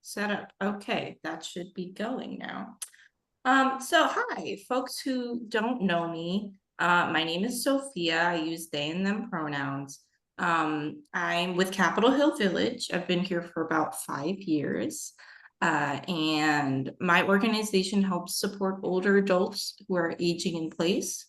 Set up. Okay, that should be going now. So hi, folks who don't know me. My name is Sophia. I use they and them pronouns. I'm with Capitol Hill Village. I've been here for about 5 years. And my organization helps support older adults who are aging in place.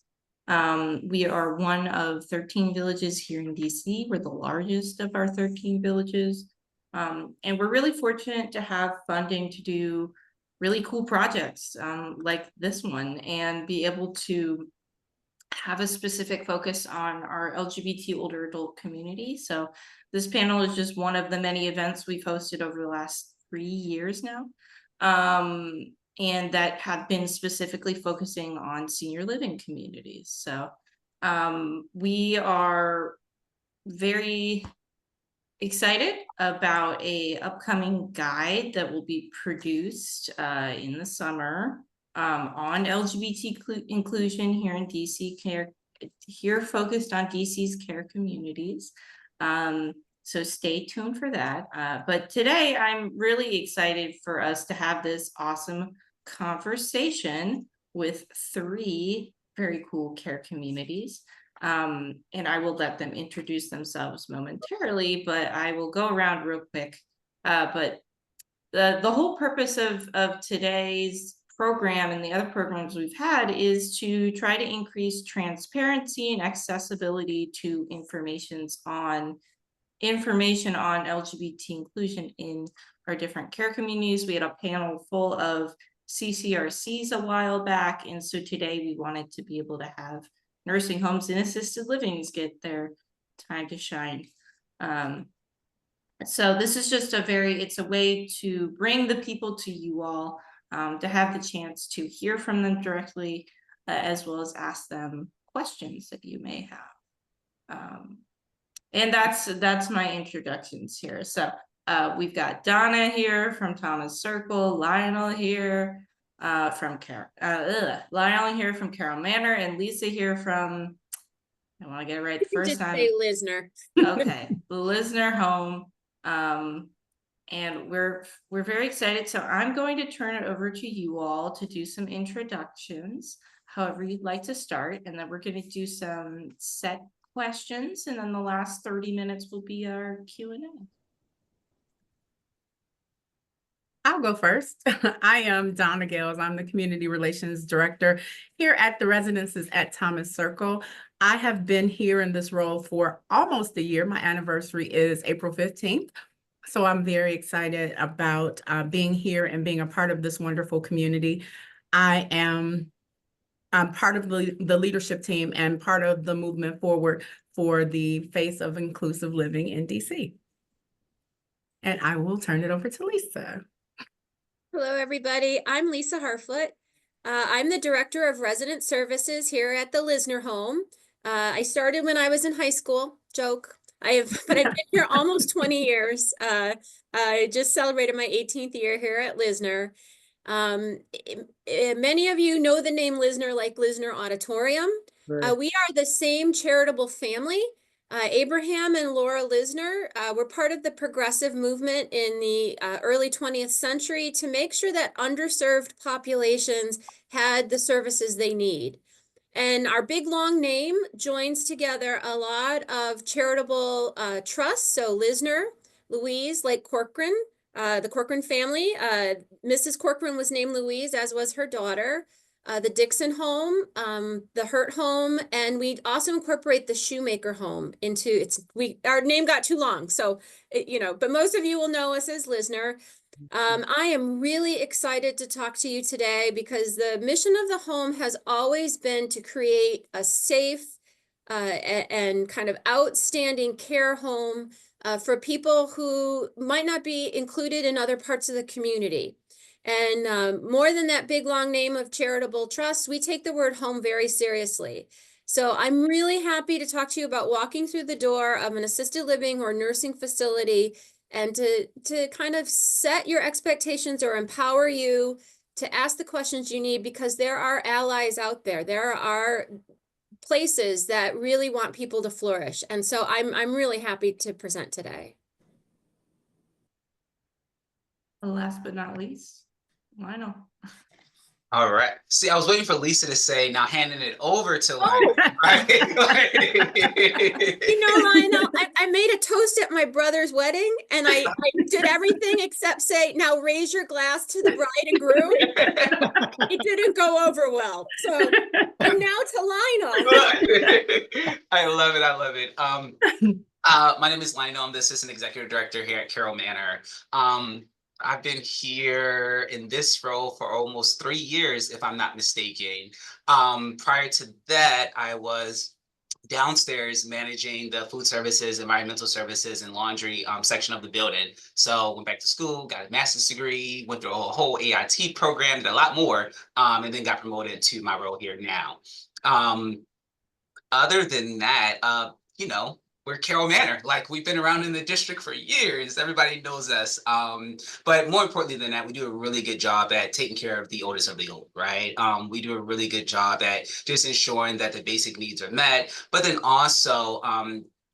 We are one of 13 villages here in DC. We're the largest of our 13 villages. And we're really fortunate to have funding to do really cool projects like this one and be able to have a specific focus on our LGBT older adult community. So this panel is just one of the many events we've hosted over the last 3 years now. And that have been specifically focusing on senior living communities. So we are very excited about a upcoming guide that will be produced in the summer on LGBT inclusion here in DC care, here focused on DC's care communities. So stay tuned for that. But today I'm really excited for us to have this awesome conversation with 3 very cool care communities. And I will let them introduce themselves momentarily, but I will go around real quick. But the whole purpose of today's program and the other programs we've had is to try to increase transparency and accessibility to information on LGBT inclusion in our different care communities. We had a panel full of CCRCs a while back, and so today we wanted to be able to have nursing homes and assisted livings get their time to shine. So this is just it's a way to bring the people to you all, to have the chance to hear from them directly, as well as ask them questions that you may have. And that's my introductions here. So we've got Donna here from Thomas Circle, Lionel here from Lionel here from Carroll Manor, and Lisa here from, I want to get it right the first time. Say Lisner. Okay, the Lisner home. And we're very excited. So I'm going to turn it over to you all to do some introductions, however you'd like to start, and then we're going to do some set questions, and then the last 30 minutes will be our Q&A. I'll go first. I am Donna Gales. I'm the Community Relations Director here at the Residences at Thomas Circle. I have been here in this role for almost a year. My anniversary is April 15th. So I'm very excited about being here and being a part of this wonderful community. I'm part of the leadership team and part of the movement forward for the face of inclusive living in DC. And I will turn it over to Lisa. Hello, everybody. I'm Lisa Harfoot. I'm the Director of Resident Services here at the Lisner home. I started when I was in high school, joke. But I've been here almost 20 years. I just celebrated my 18th year here at Lisner. Many of you know the name Lisner, like Lisner Auditorium. Right. We are the same charitable family. Abraham and Laura Lisner were part of the progressive movement in the early 20th century to make sure that underserved populations had the services they need. And our big long name joins together a lot of charitable trusts. So Lisner-Louise, like Corcoran, the Corcoran family. Mrs. Corcoran was named Louise, as was her daughter. The Dickson home, the Hurt home, and we also incorporate the Shoemaker home into our name got too long. So, but most of you will know us as Lisner. I am really excited to talk to you today because the mission of the home has always been to create a safe and kind of outstanding care home for people who might not be included in other parts of the community. And more than that big long name of charitable trust, we take the word home very seriously. So I'm really happy to talk to you about walking through the door of an assisted living or nursing facility and to kind of set your expectations or empower you to ask the questions you need, because there are allies out there. There are places that really want people to flourish. And so I'm really happy to present today. last but not least, Lionel. All right. See, I was waiting for Lisa to say, now handing it over to Lionel. Oh. Right? You know, Lionel, I made a toast at my brother's wedding, and I did everything except say, now raise your glass to the bride and groom. It didn't go over well. So now to Lionel. I love it. I love it. My name is Lionel. I'm the assistant executive director here at Carroll Manor. I've been here in this role for almost 3 years, if I'm not mistaken. Prior to that, I was downstairs managing the food services, environmental services, and laundry section of the building. So went back to school, got a master's degree, went through a whole AIT program, did a lot more, and then got promoted to my role here now. Other than that, you know, we're Carroll Manor. Like, we've been around in the district for years. Everybody knows us. But more importantly than that, we do a really good job at taking care of the oldest of the old, right? We do a really good job at just ensuring that the basic needs are met, but then also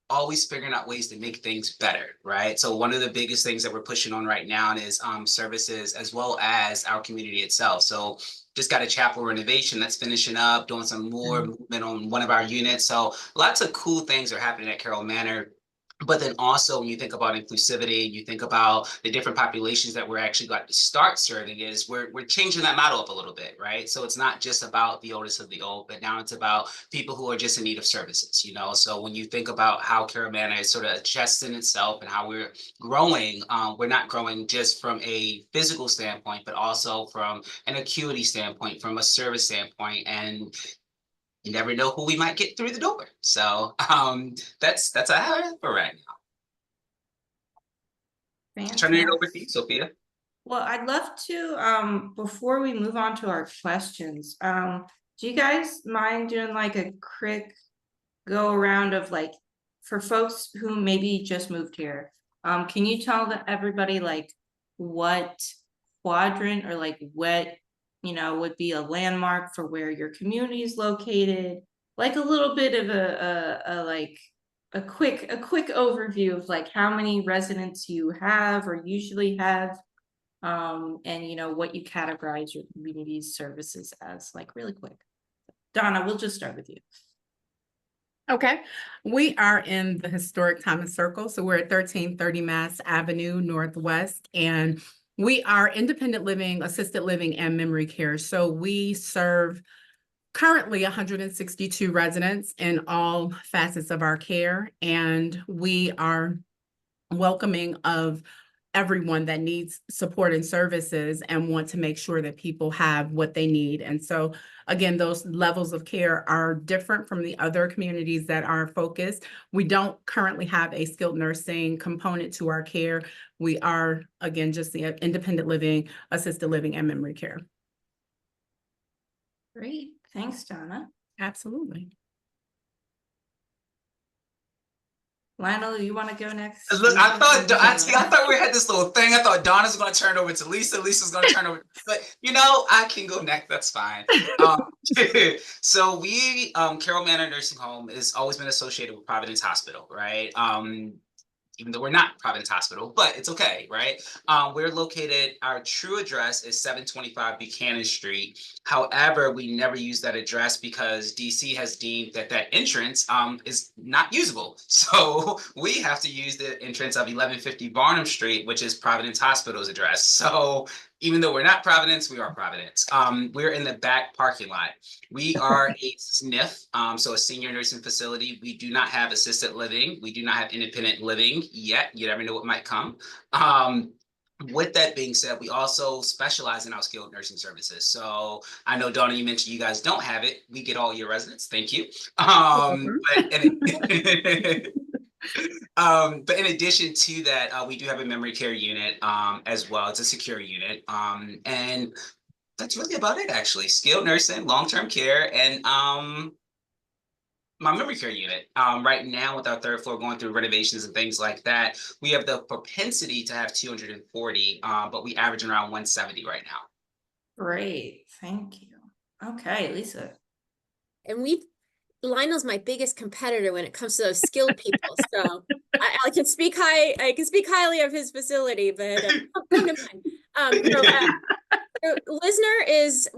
always figuring out ways to make things better, right? So one of the biggest things that we're pushing on right now is services as well as our community itself. So just got a chapel renovation that's finishing up, doing some more movement on one of our units. So lots of cool things are happening at Carroll Manor. But then also, when you think about inclusivity, you think about the different populations that we're actually got to start serving, is we're changing that model up a little bit, right? So it's not just about the oldest of the old, but now it's about people who are just in need of services, you know? So when you think about how Carroll Manor is sort of adjusting itself and how we're growing, we're not growing just from a physical standpoint, but also from an acuity standpoint, from a service standpoint, and you never know who we might get through the door. So that's how I have for right now. Turning it over to you, Sophia. Well, I'd love to, before we move on to our questions, do you guys mind doing like a quick go around of like, for folks who maybe just moved here, can you tell everybody like what quadrant or like what, you know, would be a landmark for where your community is located? Like a little bit of a quick overview of like how many residents you have or usually have, and you know what you categorize your community's services as, like really quick. Donna, we'll just start with you. Okay, we are in the historic Thomas Circle. So we're at 1330 Mass Avenue Northwest, and we are independent living, assisted living, and memory care. So we serve currently 162 residents in all facets of our care, and we are welcoming of everyone that needs support and services and want to make sure that people have what they need. And so again, those levels of care are different from the other communities that are focused. We don't currently have a skilled nursing component to our care. We are, again, just the independent living, assisted living, and memory care. Great, thanks, Donna. Absolutely. Lionel, you want to go next? Look, I thought we had this little thing. I thought Donna's going to turn over to Lisa. Lisa's going to turn over, but you know, I can go next. That's fine. So we, Carroll Manor Nursing Home has always been associated with Providence Hospital, right? Even though we're not Providence Hospital, but it's okay, right? We're located, our true address is 725 Buchanan Street. However, we never use that address because DC has deemed that that entrance is not usable. So we have to use the entrance of 1150 Barnum Street, which is Providence Hospital's address. So even though we're not Providence, we are Providence. We're in the back parking lot. We are a SNF, so a senior nursing facility. We do not have assisted living. We do not have independent living yet. You never know what might come. With that being said, we also specialize in our skilled nursing services. So I know, Donna, you mentioned you guys don't have it. We get all your residents. Thank you. But in addition to that, we do have a memory care unit as well. It's a secure unit. And that's really about it, actually. Skilled nursing, long-term care, and my memory care unit. Right now, with our third floor going through renovations and things like that, we have the propensity to have 240, but we average around 170 right now. Great, thank you. Okay, Lisa. And Lionel's my biggest competitor when it comes to those skilled people. So I can speak highly of his facility, but come to mind. Lisner is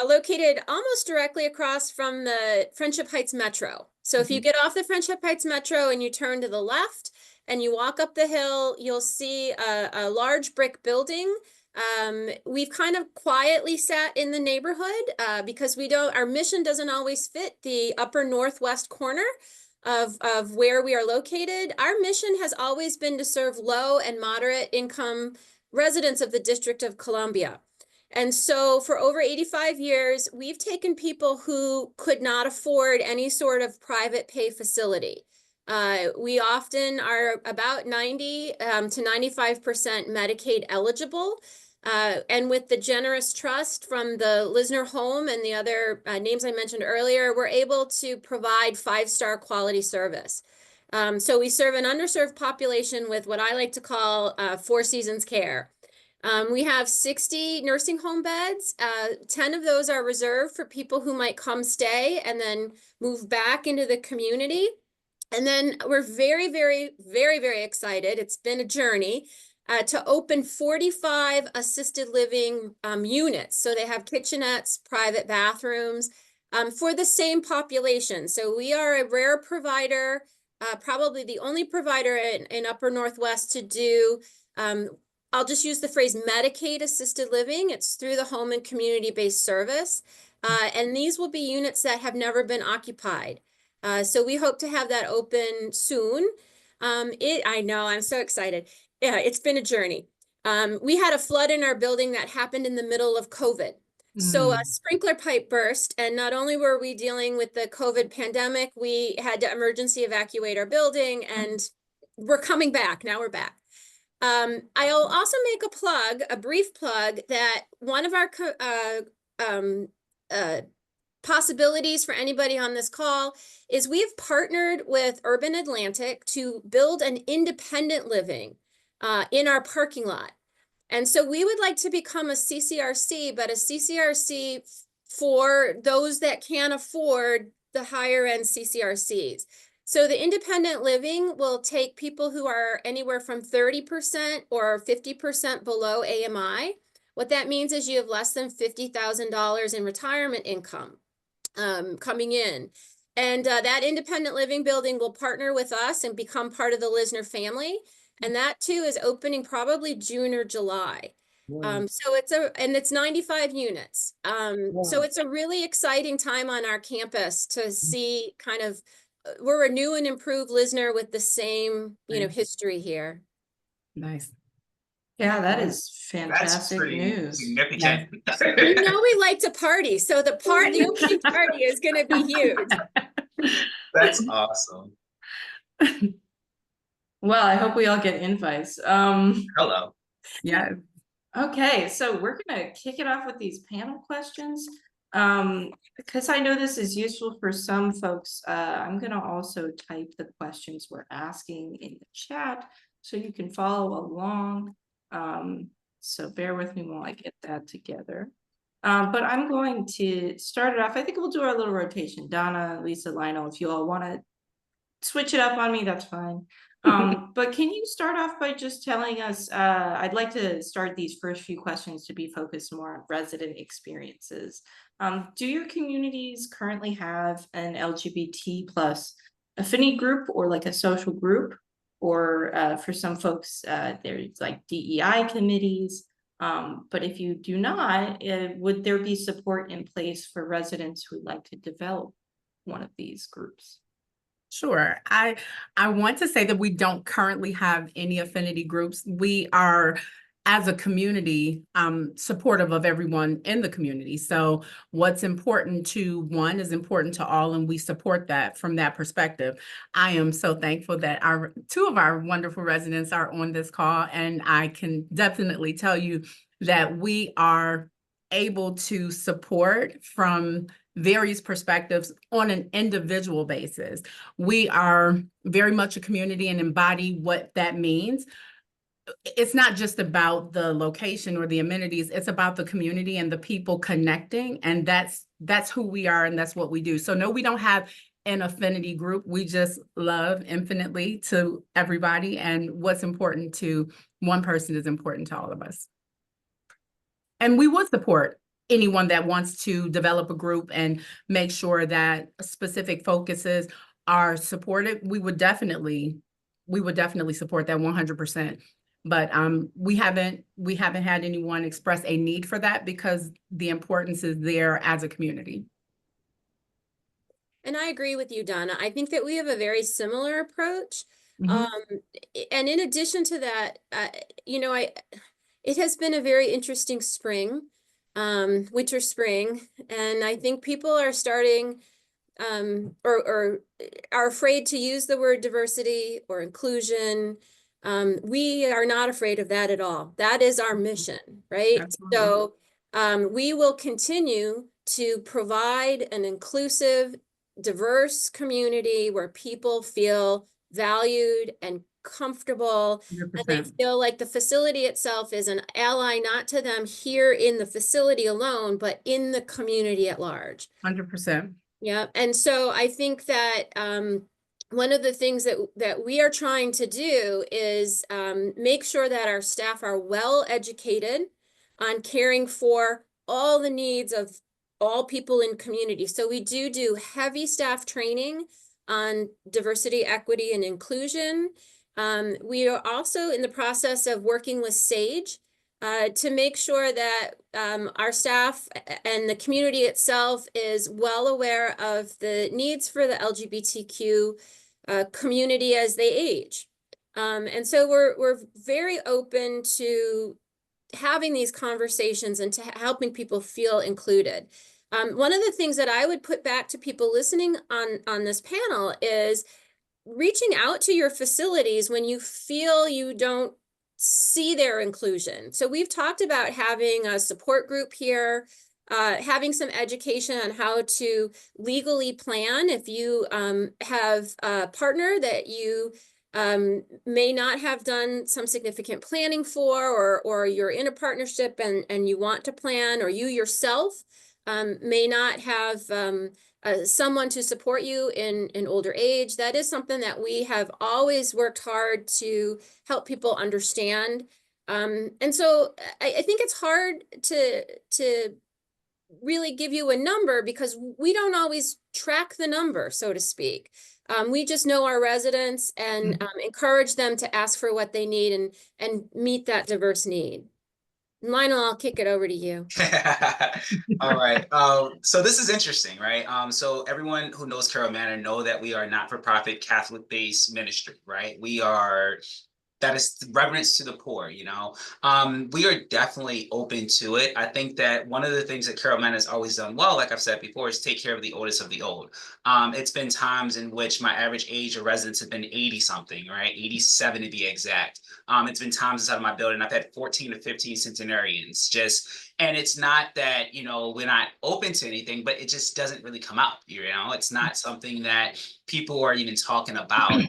located almost directly across from the Friendship Heights Metro. So if you get off the Friendship Heights Metro and you turn to the left and you walk up the hill, you'll see a large brick building. We've kind of quietly sat in the neighborhood because our mission doesn't always fit the upper northwest corner of where we are located. Our mission has always been to serve low and moderate income residents of the District of Columbia. And so for over 85 years, we've taken people who could not afford any sort of private pay facility. We often are about 90 to 95% Medicaid eligible. And with the generous trust from the Lisner home and the other names I mentioned earlier, we're able to provide 5-star quality service. So we serve an underserved population with what I like to call 4 seasons care. We have 60 nursing home beds. 10 of those are reserved for people who might come stay and then move back into the community. And then we're very, very, very, very excited. It's been a journey to open 45 assisted living units. So they have kitchenettes, private bathrooms for the same population. So we are a rare provider, probably the only provider in Upper Northwest to do I'll just use the phrase Medicaid assisted living. It's through the home and community-based service. And these will be units that have never been occupied. So we hope to have that open soon. I know, I'm so excited. Yeah, it's been a journey. We had a flood in our building that happened in the middle of COVID. So a sprinkler pipe burst, and not only were we dealing with the COVID pandemic, we had to emergency evacuate our building, and we're coming back. Now we're back. I'll also make a brief plug, that one of our possibilities for anybody on this call is we have partnered with Urban Atlantic to build an independent living in our parking lot. And so we would like to become a CCRC, but a CCRC for those that can't afford the higher end CCRCs. So the independent living will take people who are anywhere from 30% or 50% below AMI. What that means is you have less than $50,000 in retirement income coming in. And that independent living building will partner with us and become part of the Lisner family. And that too is opening probably June or July. So it's 95 units. So it's a really exciting time on our campus to see kind of, we're a new and improved Lisner with the same, history here. Nice. Yeah, that is fantastic news. Significant. We like to party, so the opening party is going to be huge. That's awesome. Well, I hope we all get invites. Hello. Yeah. Okay, so we're gonna kick it off with these panel questions. Because I know this is useful for some folks, I'm gonna also type the questions we're asking in the chat so you can follow along. So bear with me while I get that together. But I'm going to start it off. I think we'll do our little rotation. Donna, Lisa, Lionel, if you all want to switch it up on me, that's fine. But can you start off by just telling us, I'd like to start these first few questions to be focused more on resident experiences. Do your communities currently have an LGBT plus affinity group or like a social group? Or for some folks, there's like DEI committees. But if you do not, would there be support in place for residents who would like to develop one of these groups? Sure. I want to say that we don't currently have any affinity groups. We are, as a community, supportive of everyone in the community. So what's important to one is important to all, and we support that from that perspective. I am so thankful that two of our wonderful residents are on this call, and I can definitely tell you that we are able to support from various perspectives on an individual basis. We are very much a community and embody what that means. It's not just about the location or the amenities, it's about the community and the people connecting, and that's who we are and that's what we do. So no, we don't have an affinity group. We just love infinitely to everybody, and what's important to one person is important to all of us. And we would support anyone that wants to develop a group and make sure that specific focuses are supported. We would definitely support that 100%. But we haven't had anyone express a need for that because the importance is there as a community. And I agree with you, Donna. I think that we have a very similar approach. Mhm. And in addition to that, it has been a very interesting spring, winter, spring, and I think people are starting or are afraid to use the word diversity or inclusion. We are not afraid of that at all. That is our mission, right? Absolutely. So we will continue to provide an inclusive, diverse community where people feel valued and comfortable, and they 100%. feel like the facility itself is an ally, not to them here in the facility alone, but in the community at large. 100%. Yeah, and so I think that one of the things that we are trying to do is make sure that our staff are well educated on caring for all the needs of all people in community. So we do heavy staff training on diversity, equity, and inclusion. We are also in the process of working with SAGE to make sure that our staff and the community itself is well aware of the needs for the LGBTQ community as they age. And so we're very open to having these conversations and to helping people feel included. One of the things that I would put back to people listening on this panel is reaching out to your facilities when you feel you don't see their inclusion. So we've talked about having a support group here, having some education on how to legally plan if you have a partner that you may not have done some significant planning for, or you're in a partnership and you want to plan, or you yourself may not have someone to support you in older age. That is something that we have always worked hard to help people understand. And so I think it's hard to really give you a number because we don't always track the number, so to speak. We just know our residents and encourage them to ask for what they need and meet that diverse need. Lionel, I'll kick it over to you. All right. So this is interesting, right? So everyone who knows Carroll Manor know that we are not-for-profit Catholic-based ministry, right? That is reverence to the poor, you know. We are definitely open to it. I think that one of the things that Carroll Manor has always done well, like I've said before, is take care of the oldest of the old. It's been times in which my average age of residents have been 80 something, right? 87 to be exact. It's been times inside of my building I've had 14 to 15 centenarians and it's not that, you know, we're not open to anything, but it just doesn't really come out, you know. It's not something that people are even talking about.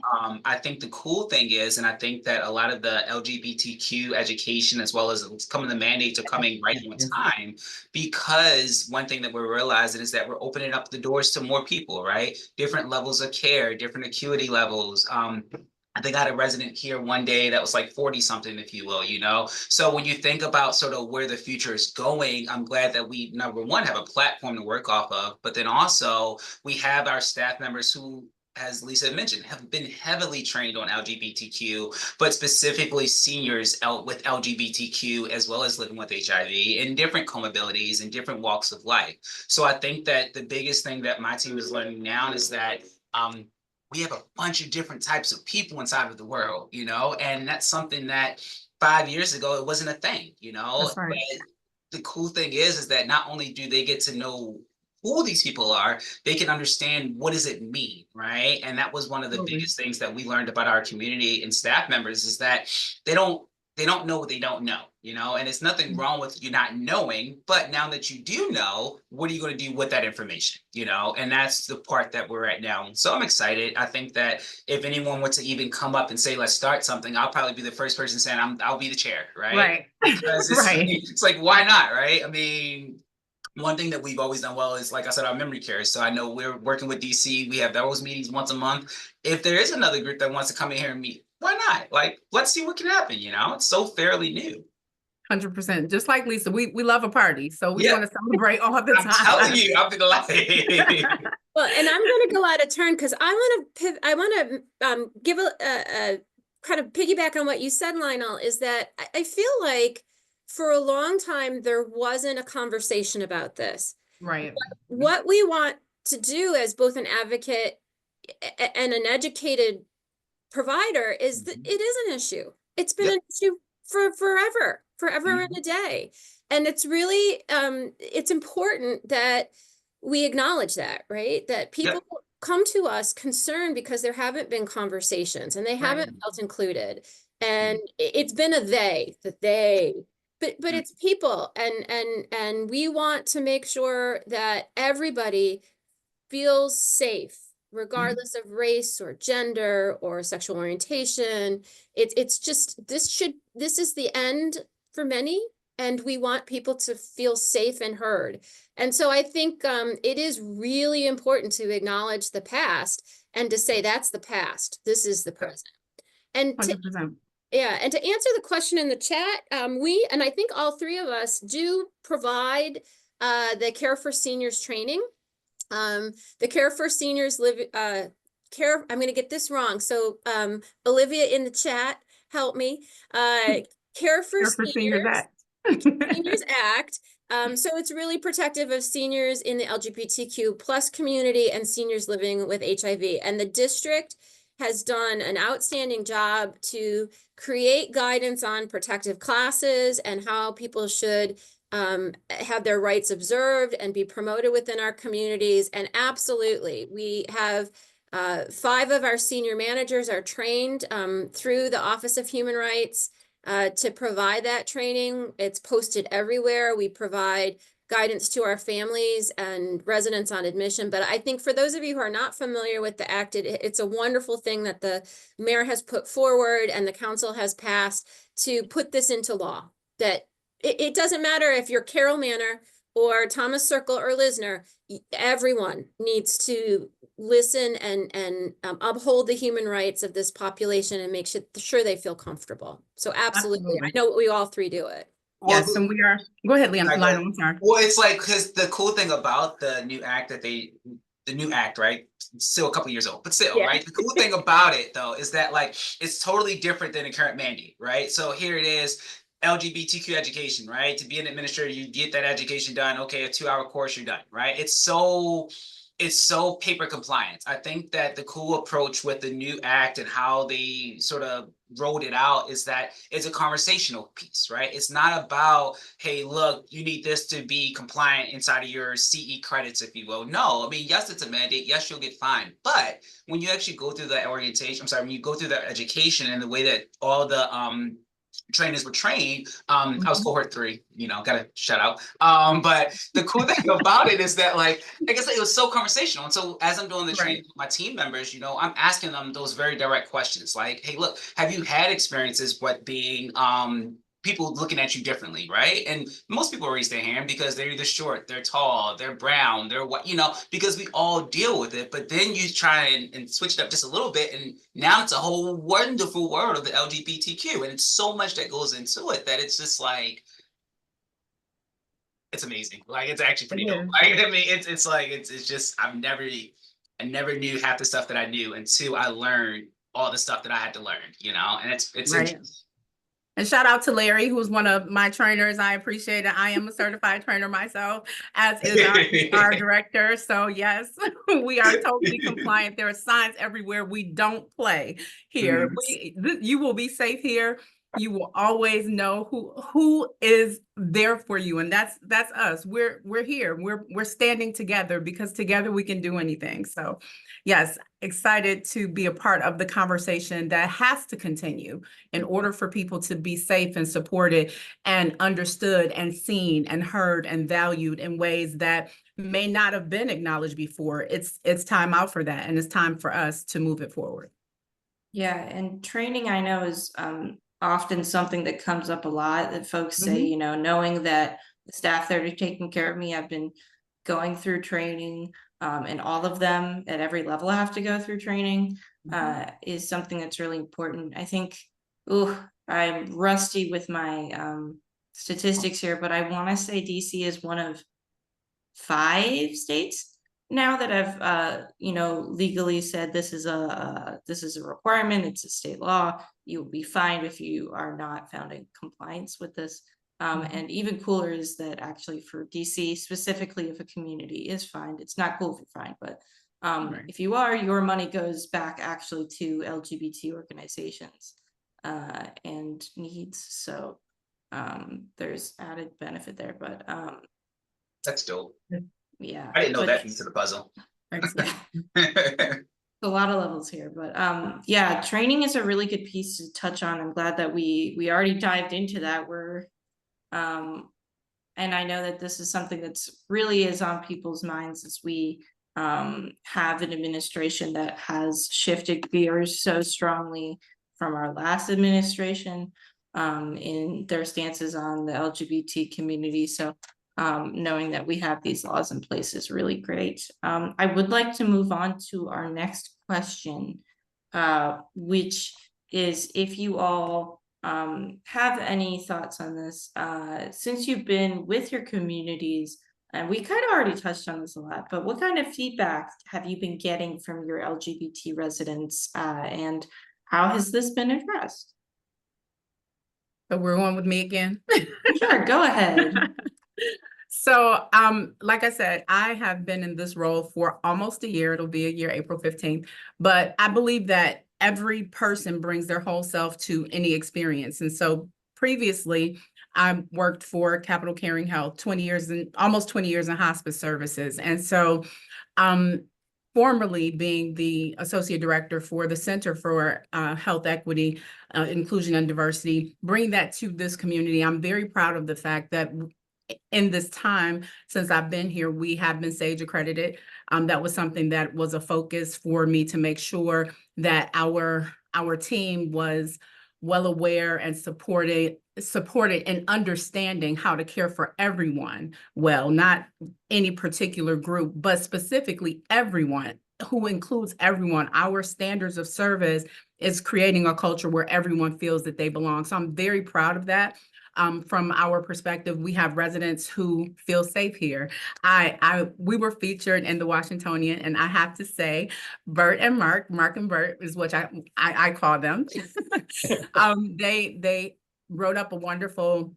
I think the cool thing is, and I think that a lot of the LGBTQ education, as well as some of the mandates, are coming right on time, because one thing that we're realizing is that we're opening up the doors to more people, right? Different levels of care, different acuity levels. I think I had a resident here one day that was like 40 something, if you will, you know? So when you think about sort of where the future is going, I'm glad that we, number one, have a platform to work off of, but then also we have our staff members who, as Lisa mentioned, have been heavily trained on LGBTQ, but specifically seniors with LGBTQ, as well as living with HIV and different comorbidities and different walks of life. So I think that the biggest thing that my team is learning now is that we have a bunch of different types of people inside of the world, you know, and that's something that 5 years ago, it wasn't a thing, you know. That's right. But the cool thing is that not only do they get to know who these people are, they can understand what does it mean, right? And that was one of the biggest things that we learned about our community and staff members, is that they don't know what they don't know, you know, and it's nothing wrong with you not knowing, but now that you do know, what are you going to do with that information, you know? And that's the part that we're at now. So I'm excited. I think that if anyone were to even come up and say, let's start something, I'll probably be the first person saying I'll be the chair, right? Right. Because it's like, why not, right? I mean, one thing that we've always done well is, like I said, our memory care. So I know we're working with DC. We have those meetings once a month. If there is another group that wants to come in here and meet, why not? Like, let's see what can happen, you know? It's so fairly new. 100%. Just like Lisa, we love a party, so we Yeah. want to celebrate all the I'm telling time. you, I'm gonna lie. Well, and I'm going to go out of turn because I want to give a kind of piggyback on what you said, Lionel, is that I feel like for a long time there wasn't a conversation about this. Right. What we want to do as both an advocate and an educated provider is that it is an issue. It's been an issue for forever and a day. And it's really, it's important that we acknowledge that, right? That people come to us concerned because there haven't been conversations and they haven't felt included. And it's been a they, but it's people, and we want to make sure that everybody feels safe, regardless of race or gender or sexual orientation. It's just, this is the end for many, and we want people to feel safe and heard. And so I think it is really important to acknowledge the past and to say that's the past, this is the present. And 100%. yeah, and to answer the question in the chat, we, and I think all three of us do provide the Care for Seniors training. The Care for Seniors I'm going to get this wrong. So Olivia in the chat, help me. Care for Seniors Act. Seniors Act. So it's really protective of seniors in the LGBTQ plus community and seniors living with HIV. And the district has done an outstanding job to create guidance on protective classes and how people should have their rights observed and be promoted within our communities. And absolutely, we have 5 of our senior managers are trained through the Office of Human Rights to provide that training. It's posted everywhere. We provide guidance to our families and residents on admission. But I think for those of you who are not familiar with the act, it's a wonderful thing that the mayor has put forward and the council has passed to put this into law, that it doesn't matter if you're Carroll Manor or Thomas Circle or Lisner, everyone needs to listen and uphold the human rights of this population and make sure they feel comfortable. So absolutely. I know we all three do it. Yes, and we are. Go ahead, Liam. Lionel, I'm sorry. Well, it's like, because the cool thing about the new act the new act, right? It's still a couple years old, but still, right? The cool thing about it, though, is that like it's totally different than the current mandate, right? So here it is. LGBTQ education, right? To be an administrator, you get that education done. Okay, a 2-hour course, you're done, right? It's so paper compliant. I think that the cool approach with the new act and how they sort of rolled it out is that it's a conversational piece, right? It's not about, hey, look, you need this to be compliant inside of your CE credits, if you will. No, I mean, yes, it's a mandate. Yes, you'll get fined. But when you actually go through the orientation, when you go through the education and the way that all the trainers were trained, I was cohort 3, gotta shout out. But the cool thing about it is that, like I said, it was so conversational. And so as I'm doing the training with my team members, I'm asking them those very direct questions, like, hey, look, have you had experiences what being people looking at you differently, right? And most people raise their hand because they're either short, they're tall, they're brown, they're what, because we all deal with it. But then you try and switch it up just a little bit, and now it's a whole wonderful world of the LGBTQ, and it's so much that goes into it that it's just like, it's amazing. Like, it's actually pretty dope. Like, I mean, it's like, it's just, I never knew half the stuff that I knew until I learned all the stuff that I had to learn, and it's interesting. And shout out to Larry, who's one of my trainers. I appreciate it. I am a certified trainer myself, as is our director. So yes, we are totally compliant. There are signs everywhere. We don't play here. You will be safe here. You will always know who is there for you, and that's us. We're here. We're standing together because together we can do anything. So yes, excited to be a part of the conversation that has to continue in order for people to be safe and supported and understood and seen and heard and valued in ways that may not have been acknowledged before. It's time out for that, and it's time for us to move it forward. Yeah, and training, I know, is often something that comes up a lot, that folks say, knowing that the staff that are taking care of me, I've been going through training, and all of them at every level have to go through training, is something that's really important. I think, I'm rusty with my statistics here, but I want to say DC is one of 5 states now that have legally said this is a requirement. It's a state law. You will be fined if you are not found in compliance with this. And even cooler is that actually for DC specifically, if a community is fined, it's not cool if you're fined, but Right. if you are, your money goes back actually to LGBT organizations and needs. So there's added benefit there, but That's dope. yeah. I didn't know but- that piece of the puzzle. Yeah. A lot of levels here, but yeah, training is a really good piece to touch on. I'm glad that we already dived into that. And I know that this is something that's really is on people's minds as we have an administration that has shifted gears so strongly from our last administration in their stances on the LGBT community. So knowing that we have these laws in place is really great. I would like to move on to our next question, which is if you all have any thoughts on this, since you've been with your communities, and we kind of already touched on this a lot, but what kind of feedback have you been getting from your LGBT residents, and how has this been addressed? So we're on with me again. Sure, go ahead. So, like I said, I have been in this role for almost a year. It'll be a year, April 15th. But I believe that every person brings their whole self to any experience. And so previously, I worked for Capital Caring Health, 20 years and almost 20 years in hospice services. And so, formerly being the associate director for the Center for Health Equity, Inclusion, and Diversity, bring that to this community. I'm very proud of the fact that in this time since I've been here, we have been SAGE accredited. That was something that was a focus for me to make sure that our team was well aware and supported in understanding how to care for everyone well, not any particular group, but specifically everyone, who includes everyone. Our standards of service is creating a culture where everyone feels that they belong. So I'm very proud of that. From our perspective, we have residents who feel safe here. We were featured in the Washingtonian, and I have to say, Bert and Mark and Bert is what I call them. They wrote up a wonderful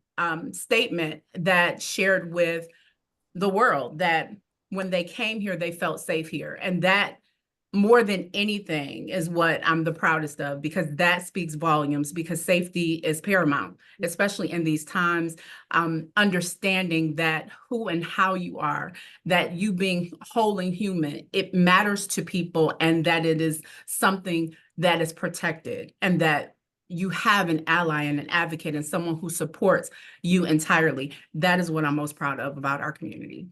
statement that shared with the world that when they came here, they felt safe here, and that more than anything is what I'm the proudest of, because that speaks volumes, because safety is paramount, especially in these times. Understanding that who and how you are, that you being whole and human, it matters to people, and that it is something that is protected, and that you have an ally and an advocate and someone who supports you entirely. That is what I'm most proud of about our community.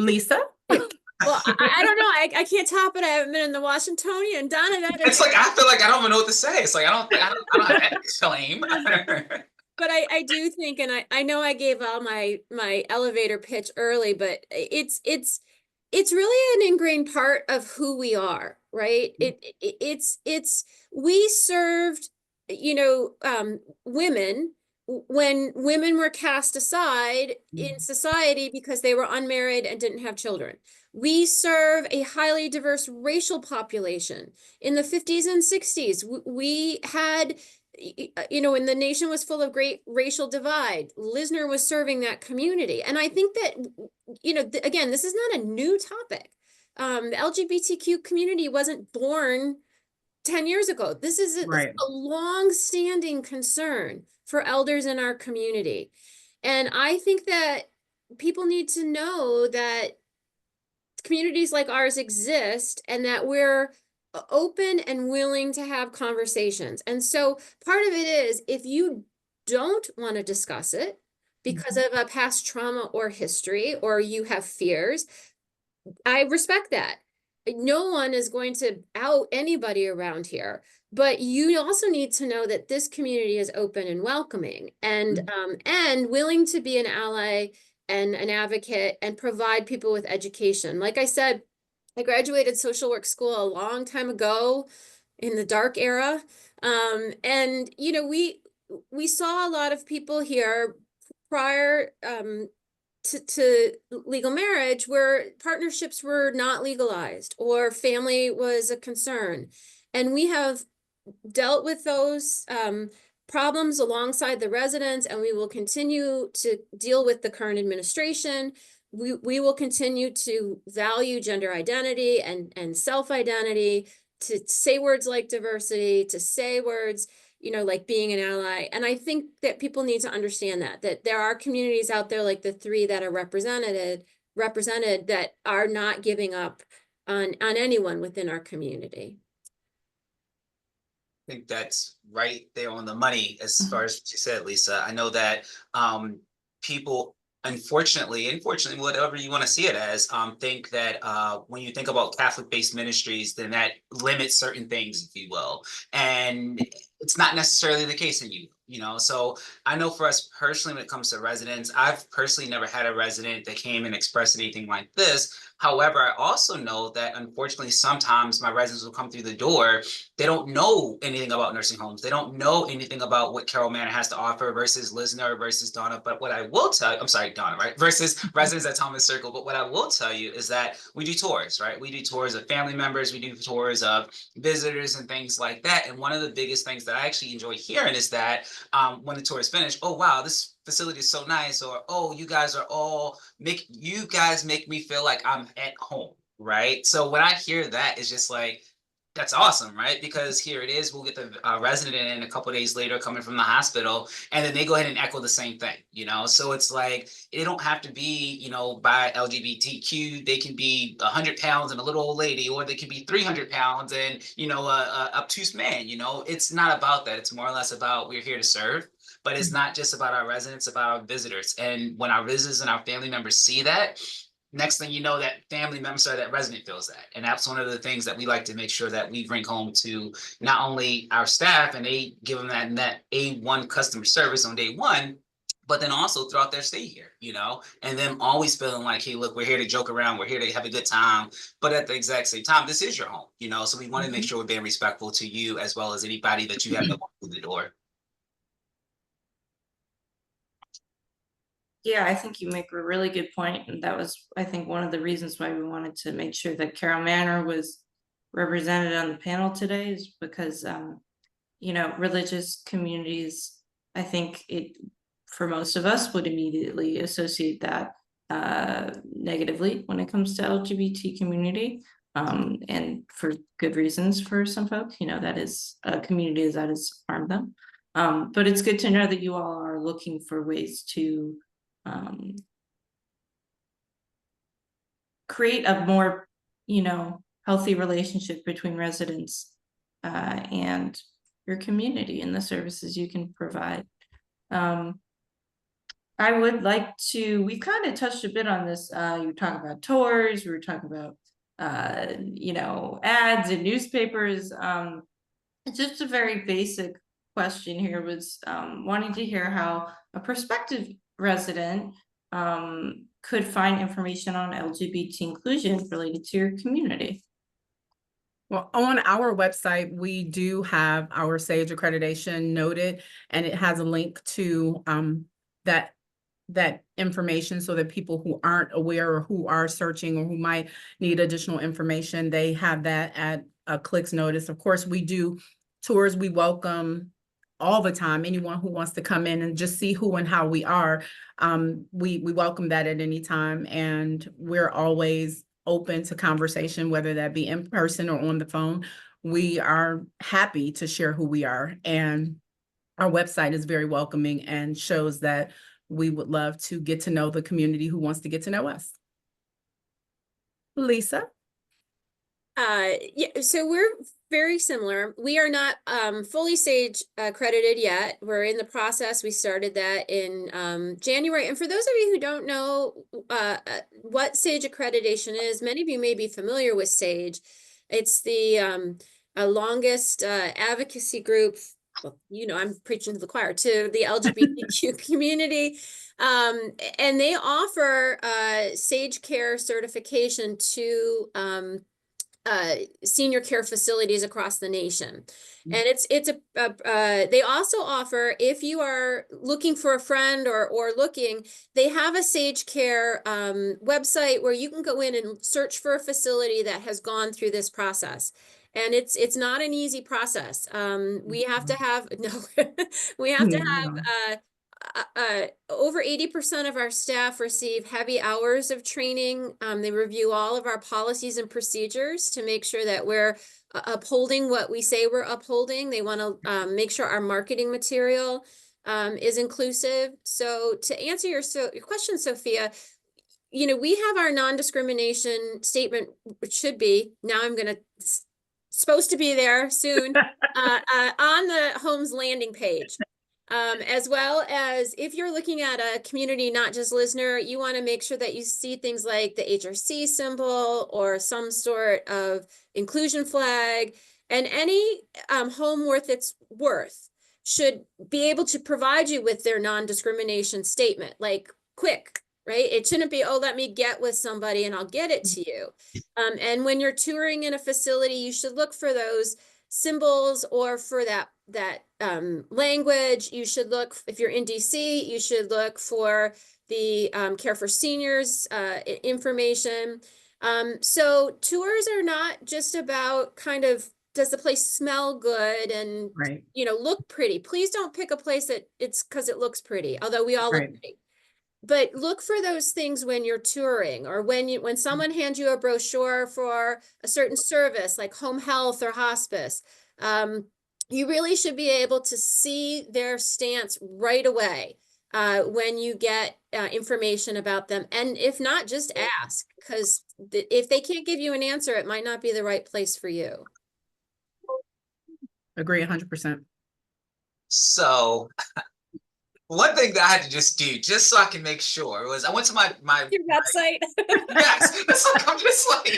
Lisa? Well, I don't know. I can't top it. I haven't been in the Washingtonian. Donna, that It's is, like I feel like I don't even know what to say. It's like I don't have that claim. but I do think, and I know I gave all my elevator pitch early, but it's really an ingrained part of who we are, right? It's we served, women when women were cast aside in society because they were unmarried and didn't have children. We serve a highly diverse racial population. In the 50s and 60s, we had, when the nation was full of great racial divide, Lisner was serving that community. And I think that, again, this is not a new topic. The LGBTQ community wasn't born 10 years ago. This is Right. a long-standing concern for elders in our community. And I think that people need to know that communities like ours exist and that we're open and willing to have conversations. And so part of it is, if you don't want to discuss it because of a past trauma or history, or you have fears, I respect that. No one is going to out anybody around here, but you also need to know that this community is open and welcoming and willing to be an ally and an advocate and provide people with education. Like I said, I graduated social work school a long time ago in the dark era And, you know, we saw a lot of people here prior to legal marriage where partnerships were not legalized or family was a concern. And we have dealt with those problems alongside the residents, and we will continue to deal with the current administration. We will continue to value gender identity and self-identity, to say words like diversity, to say words, you know, like being an ally. And I think that people need to understand that there are communities out there like the three that are represented that are not giving up on anyone within our community. I think that's right there on the money as far as what you said, Lisa. I know that people, unfortunately, whatever you want to see it as, think that when you think about Catholic-based ministries, then that limits certain things, if you will. And it's not necessarily the case in you know. So I know for us personally, when it comes to residents, I've personally never had a resident that came and expressed anything like this. However, I also know that unfortunately, sometimes my residents will come through the door. They don't know anything about nursing homes. They don't know anything about what Carroll Manor has to offer versus Lisner versus Donna. But what I will tell you, I'm sorry, Donna, right? Versus residents at Thomas Circle. But what I will tell you is that we do tours, right? We do tours of family members. We do tours of visitors and things like that. And one of the biggest things that I actually enjoy hearing is that when the tour is finished, oh, wow, this facility is so nice, or oh, you guys make me feel like I'm at home, right? So when I hear that, it's just like, that's awesome, right? Because here it is, we'll get the resident in a couple of days later coming from the hospital, and then they go ahead and echo the same thing, you know? So it's like, it don't have to be, you know, by LGBTQ, they can be 100 pounds and a little old lady, or they can be 300 pounds and, you know, a obtuse man, you know? It's not about that. It's more or less about, we're here to serve. But it's not just about our residents, about our visitors. And when our visitors and our family members see that, next thing you know, that family member, sorry, that resident feels that. And that's one of the things that we like to make sure that we bring home to not only our staff, and they give them that A1 customer service on day one, but then also throughout their stay here, you know, and them always feeling like, hey, look, we're here to joke around, we're here to have a good time, but at the exact same time, this is your home, you know, so we want to make sure we're being respectful to you as well as anybody that you have to walk through the door. Yeah, I think you make a really good point, and that was, I think, one of the reasons why we wanted to make sure that Carroll Manor was represented on the panel today, is because you know, religious communities, I think it, for most of us, would immediately associate that negatively when it comes to LGBT community, and for good reasons for some folks, you know, that is a community that has harmed them. But it's good to know that you all are looking for ways to create a more, you know, healthy relationship between residents and your community and the services you can provide. I would like to, we kind of touched a bit on this. You were talking about tours, we were talking about you know, ads in newspapers. Just a very basic question here was wanting to hear how a prospective resident could find information on LGBT inclusion related to your community. Well, on our website, we do have our SAGE accreditation noted, and it has a link to that information, so that people who aren't aware or who are searching or who might need additional information, they have that at a click's notice. Of course, we do tours. We welcome all the time anyone who wants to come in and just see who and how we are. We welcome that at any time, and we're always open to conversation, whether that be in person or on the phone. We are happy to share who we are, and our website is very welcoming and shows that we would love to get to know the community who wants to get to know us. Lisa? Yeah, so we're very similar. We are not fully SAGE accredited yet. We're in the process. We started that in January. And for those of you who don't know what SAGE accreditation is, many of you may be familiar with SAGE. It's the longest advocacy group. Well, you know, I'm preaching to the choir, to the LGBTQ community. And they offer SAGE Care certification to senior care facilities across the nation. And they also offer, if you are looking for a friend or looking, they have a Sage Care website where you can go in and search for a facility that has gone through this process. And it's not an easy process. We have to have, we have to have over 80% of our staff receive heavy hours of training. They review all of our policies and procedures to make sure that we're upholding what we say we're upholding. They want to make sure our marketing material is inclusive. So to answer your question, Sophia, we have our non-discrimination statement, which should be, now I'm going to, supposed to be there soon, on the Home's landing page. As well as if you're looking at a community, not just Lisner, you want to make sure that you see things like the HRC symbol or some sort of inclusion flag, and any home worth its worth should be able to provide you with their non-discrimination statement, like quick, right? It shouldn't be, oh, let me get with somebody and I'll get it to you. And when you're touring in a facility, you should look for those symbols or for that language. You should look, if you're in DC, you should look for the Care for Seniors information. So tours are not just about kind of, does the place smell good and look pretty? Please don't pick a place that it's because it looks pretty, although we all look pretty. But look for those things when you're touring, or when someone hands you a brochure for a certain service like home health or hospice. You really should be able to see their stance right away when you get information about them. And if not, just ask, because if they can't give you an answer, it might not be the right place for you. Agree 100%. So one thing that I had to just do, just so I can make sure, was I went to my Your website. Yes, it's like I'm just like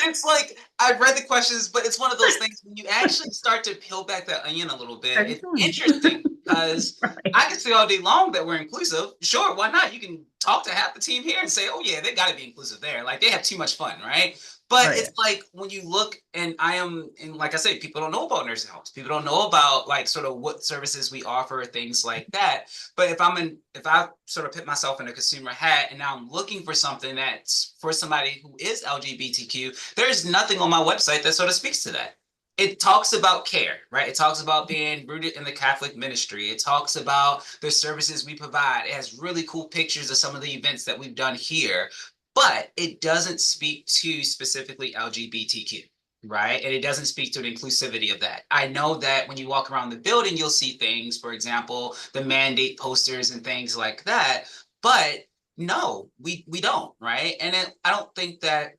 it's like I read the questions, but it's one of those things when you actually start to peel back that onion a little bit. It's interesting because I can say all day long that we're inclusive. Sure, why not? You can talk to half the team here and say, oh yeah, they got to be inclusive there. Like they have too much fun, right? But it's like when you look, and like I said, people don't know about nursing homes. People don't know about like sort of what services we offer, things like that. But if I sort of put myself in a consumer hat and now I'm looking for something that's for somebody who is LGBTQ, there's nothing on my website that sort of speaks to that. It talks about care, right? It talks about being rooted in the Catholic ministry. It talks about the services we provide. It has really cool pictures of some of the events that we've done here. But it doesn't speak to specifically LGBTQ, right? And it doesn't speak to the inclusivity of that. I know that when you walk around the building, you'll see things, for example, the mandate posters and things like that. But no, we don't, right? And I don't think that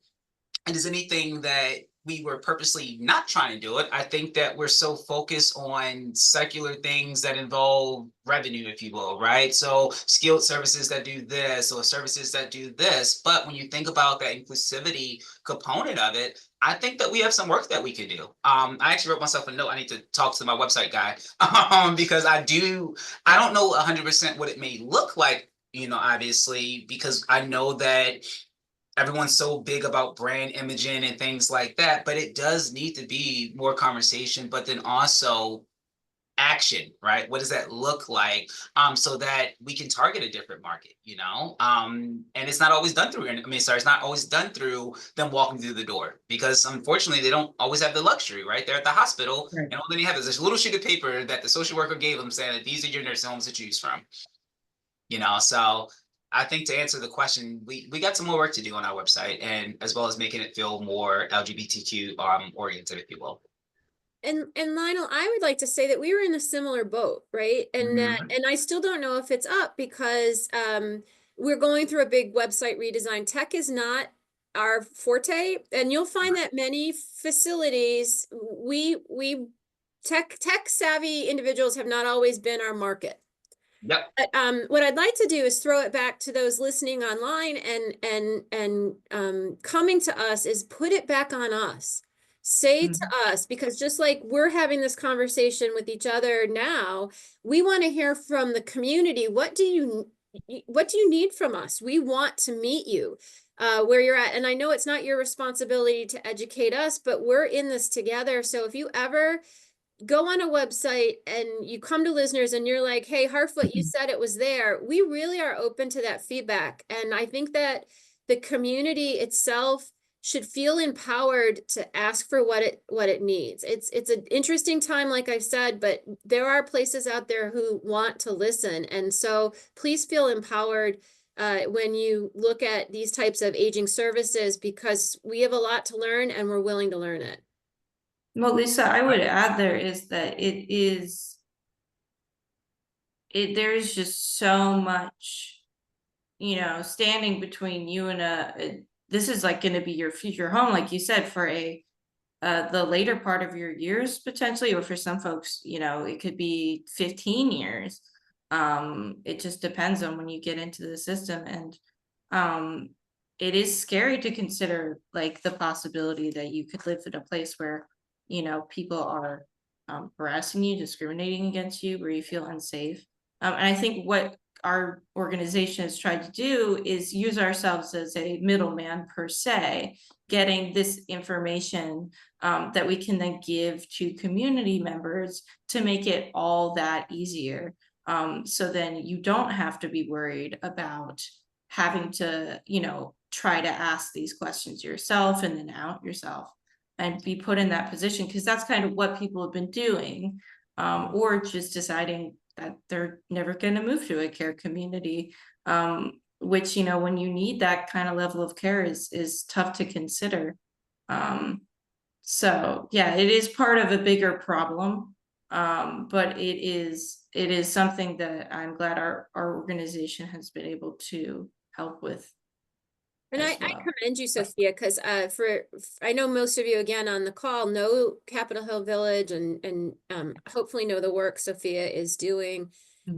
it is anything that we were purposely not trying to do it. I think that we're so focused on secular things that involve revenue, if you will, right? So skilled services that do this or services that do this. But when you think about that inclusivity component of it, I think that we have some work that we could do. I actually wrote myself a note. I need to talk to my website guy because I don't know 100% what it may look like, obviously, because I know that everyone's so big about brand imaging and things like that, but it does need to be more conversation, but then also action, right? What does that look like? So that we can target a different market, and it's not always done through, it's not always done through them walking through the door, because unfortunately they don't always have the luxury, right? They're at the hospital and all they have is this little sheet of paper that the social worker gave them saying that these are your nursing homes to choose from, so I think to answer the question, we got some more work to do on our website, and as well as making it feel more LGBTQ oriented, if you will. And Lionel, I would like to say that we were in a similar boat, right? And and I still don't know if it's up because we're going through a big website redesign. Tech is not our forte, and you'll find that many facilities, we tech savvy individuals have not always been our market. Yep. But, what I'd like to do is throw it back to those listening online and coming to us is put it back on us. Say to us, because just like we're having this conversation with each other now, we want to hear from the community. What do you need from us? We want to meet you. where you're at. And I know it's not your responsibility to educate us, but we're in this together. So if you ever go on a website and you come to listeners and you're like, hey, Harfoot, you said it was there. We really are open to that feedback. And I think that the community itself should feel empowered to ask for what it needs. It's an interesting time, like I've said, but there are places out there who want to listen. And so please feel empowered when you look at these types of aging services, because we have a lot to learn and we're willing to learn it. Well, Lisa, I would add there is just so much, standing between you and this is like going to be your future home, like you said, for the later part of your years potentially, or for some folks, it could be 15 years. It just depends on when you get into the system. And it is scary to consider, like, the possibility that you could live in a place where people are harassing you, discriminating against you, where you feel unsafe. And I think what our organization has tried to do is use ourselves as a middleman, per se, getting this information that we can then give to community members to make it all that easier. So then you don't have to be worried about having to, try to ask these questions yourself and then out yourself and be put in that position, because that's kind of what people have been doing, or just deciding that they're never going to move to a care community, which, when you need that kind of level of care is tough to consider. So yeah, it is part of a bigger problem, but it is something that I'm glad our organization has been able to help with. And I commend you, Sophia, because I know most of you, again, on the call know Capitol Hill Village and hopefully know the work Sophia is doing.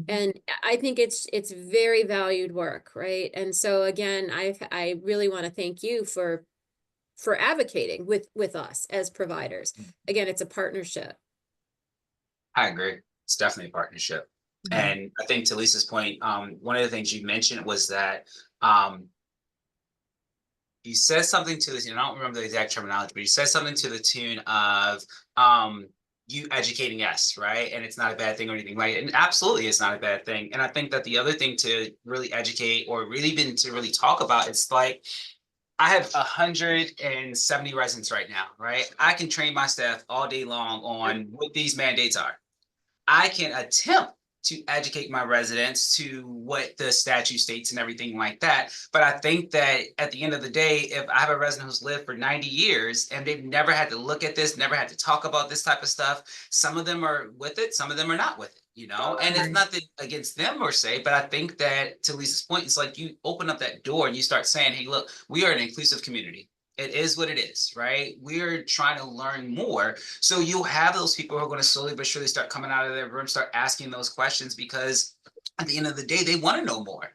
And I think it's very valued work, right? And so again, I really want to thank you for advocating with us as providers. Again, it's a partnership. I agree. It's definitely a partnership. And I think to Lisa's point, one of the things you mentioned was that you said something to this, I don't remember the exact terminology, but you said something to the tune of you educating us, right? And it's not a bad thing or anything, right? And absolutely it's not a bad thing. And I think that the other thing to really educate, or really been to really talk about, it's like, I have 170 residents right now, right? I can train my staff all day long on what these mandates are. I can attempt to educate my residents to what the statute states and everything like that. But I think that at the end of the day, if I have a resident who's lived for 90 years and they've never had to look at this, never had to talk about this type of stuff, some of them are with it, some of them are not with it, and it's nothing against them or say, but I think that to Lisa's point, it's like you open up that door and you start saying, hey, look, we are an inclusive community. It is what it is, right? We're trying to learn more. So you'll have those people who are going to slowly but surely start coming out of their room, start asking those questions, because at the end of the day, they want to know more,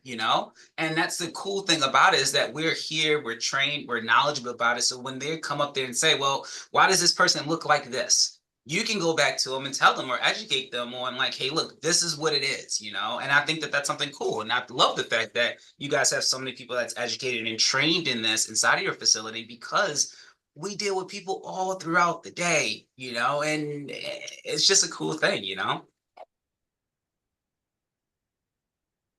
And that's the cool thing about it, is that we're here, we're trained, we're knowledgeable about it. So when they come up there and say, well, why does this person look like this? You can go back to them and tell them or educate them on, like, hey, look, this is what it is, And I think that that's something cool. And I love the fact that you guys have so many people that's educated and trained in this inside of your facility, because we deal with people all throughout the day, and it's just a cool thing,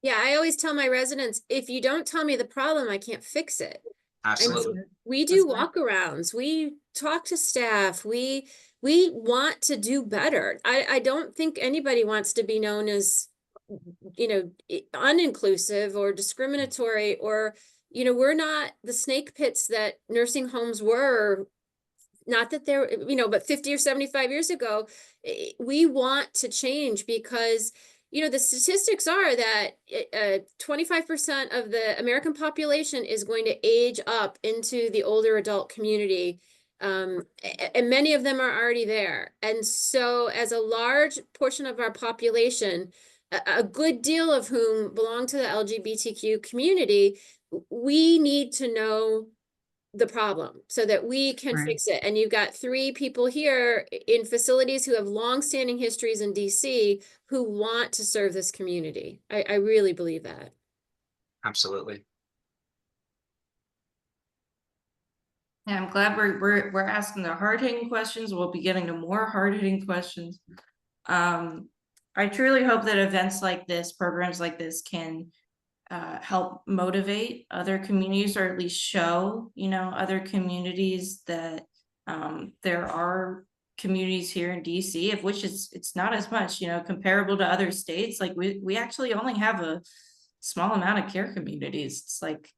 Yeah, I always tell my residents, if you don't tell me the problem, I can't fix it. Absolutely. We do walkarounds, we talk to staff, we want to do better. I don't think anybody wants to be known as, uninclusive or discriminatory, or, we're not the snake pits that nursing homes were. Not that they're, but 50 or 75 years ago. We want to change, because the statistics are that 25% of the American population is going to age up into the older adult community. And many of them are already there. And so as a large portion of our population, a good deal of whom belong to the LGBTQ community, we need to know the problem so that we can fix it. And you've got 3 people here in facilities who have long-standing histories in DC who want to serve this community. I really believe that. Absolutely. And I'm glad we're asking the hard-hitting questions. We'll be getting to more hard-hitting questions. I truly hope that events like this, programs like this, can help motivate other communities, or at least show, other communities that there are communities here in DC, of which it's not as much, comparable to other states. Like we actually only have a small amount of care communities. It's like,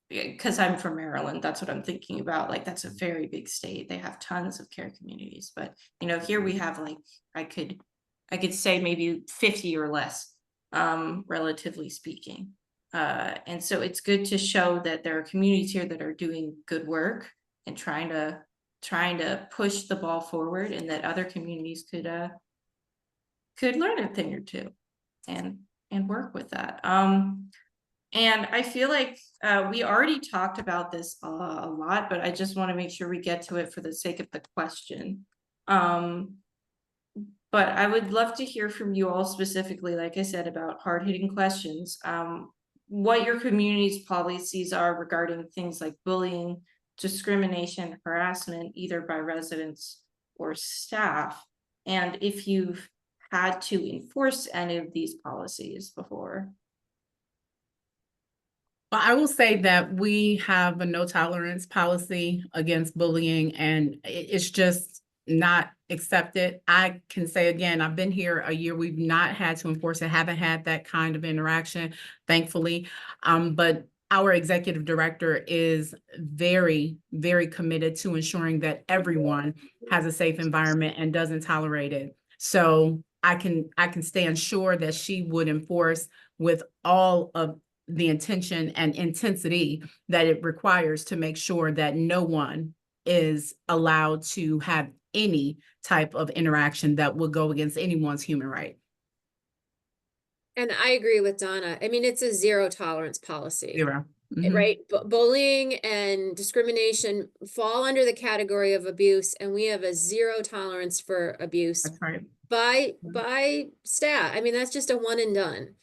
because I'm from Maryland, that's what I'm thinking about. Like, that's a very big state. They have tons of care communities, but here we have, like, I could say maybe 50 or less, relatively speaking. And so it's good to show that there are communities here that are doing good work and trying to push the ball forward, and that other communities could learn a thing or two and work with that. And I feel like we already talked about this a lot, but I just want to make sure we get to it for the sake of the question. But I would love to hear from you all specifically, like I said, about hard-hitting questions, what your community's policies are regarding things like bullying, discrimination, harassment, either by residents or staff, and if you've had to enforce any of these policies before. Well, I will say that we have a no tolerance policy against bullying, and it's just not accepted. I can say again, I've been here a year. We've not had to enforce it, haven't had that kind of interaction, thankfully. But our executive director is very, very committed to ensuring that everyone has a safe environment and doesn't tolerate it. So I can stand sure that she would enforce with all of the intention and intensity that it requires to make sure that no one is allowed to have any type of interaction that will go against anyone's human right. And I agree with Donna. I mean, it's a zero tolerance policy. Zero. Mm-hmm. Right? Bullying and discrimination fall under the category of abuse, and we have a zero tolerance for abuse. That's right. By staff. I mean, that's just a one and done.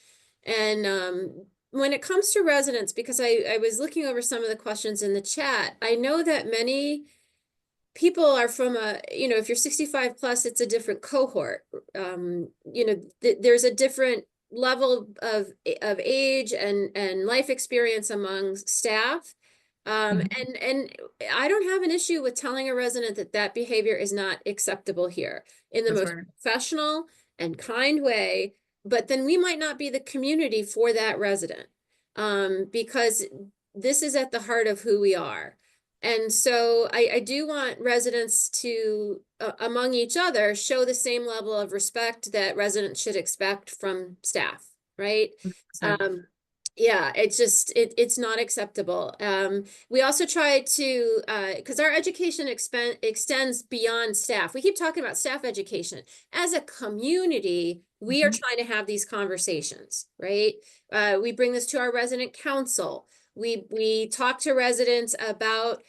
And when it comes to residents, because I was looking over some of the questions in the chat, I know that many people are from if you're 65 plus, it's a different cohort. There's a different level of age and life experience among staff. And I don't have an issue with telling a resident that behavior is not acceptable here in the most professional and kind way, but then we might not be the community for that resident, because this is at the heart of who we are. And so I do want residents to, among each other, show the same level of respect that residents should expect from staff, right? Yeah, it's not acceptable. We also try to, because our education extends beyond staff. We keep talking about staff education. As a community, we are trying to have these conversations, right? We bring this to our resident council. We talk to residents about,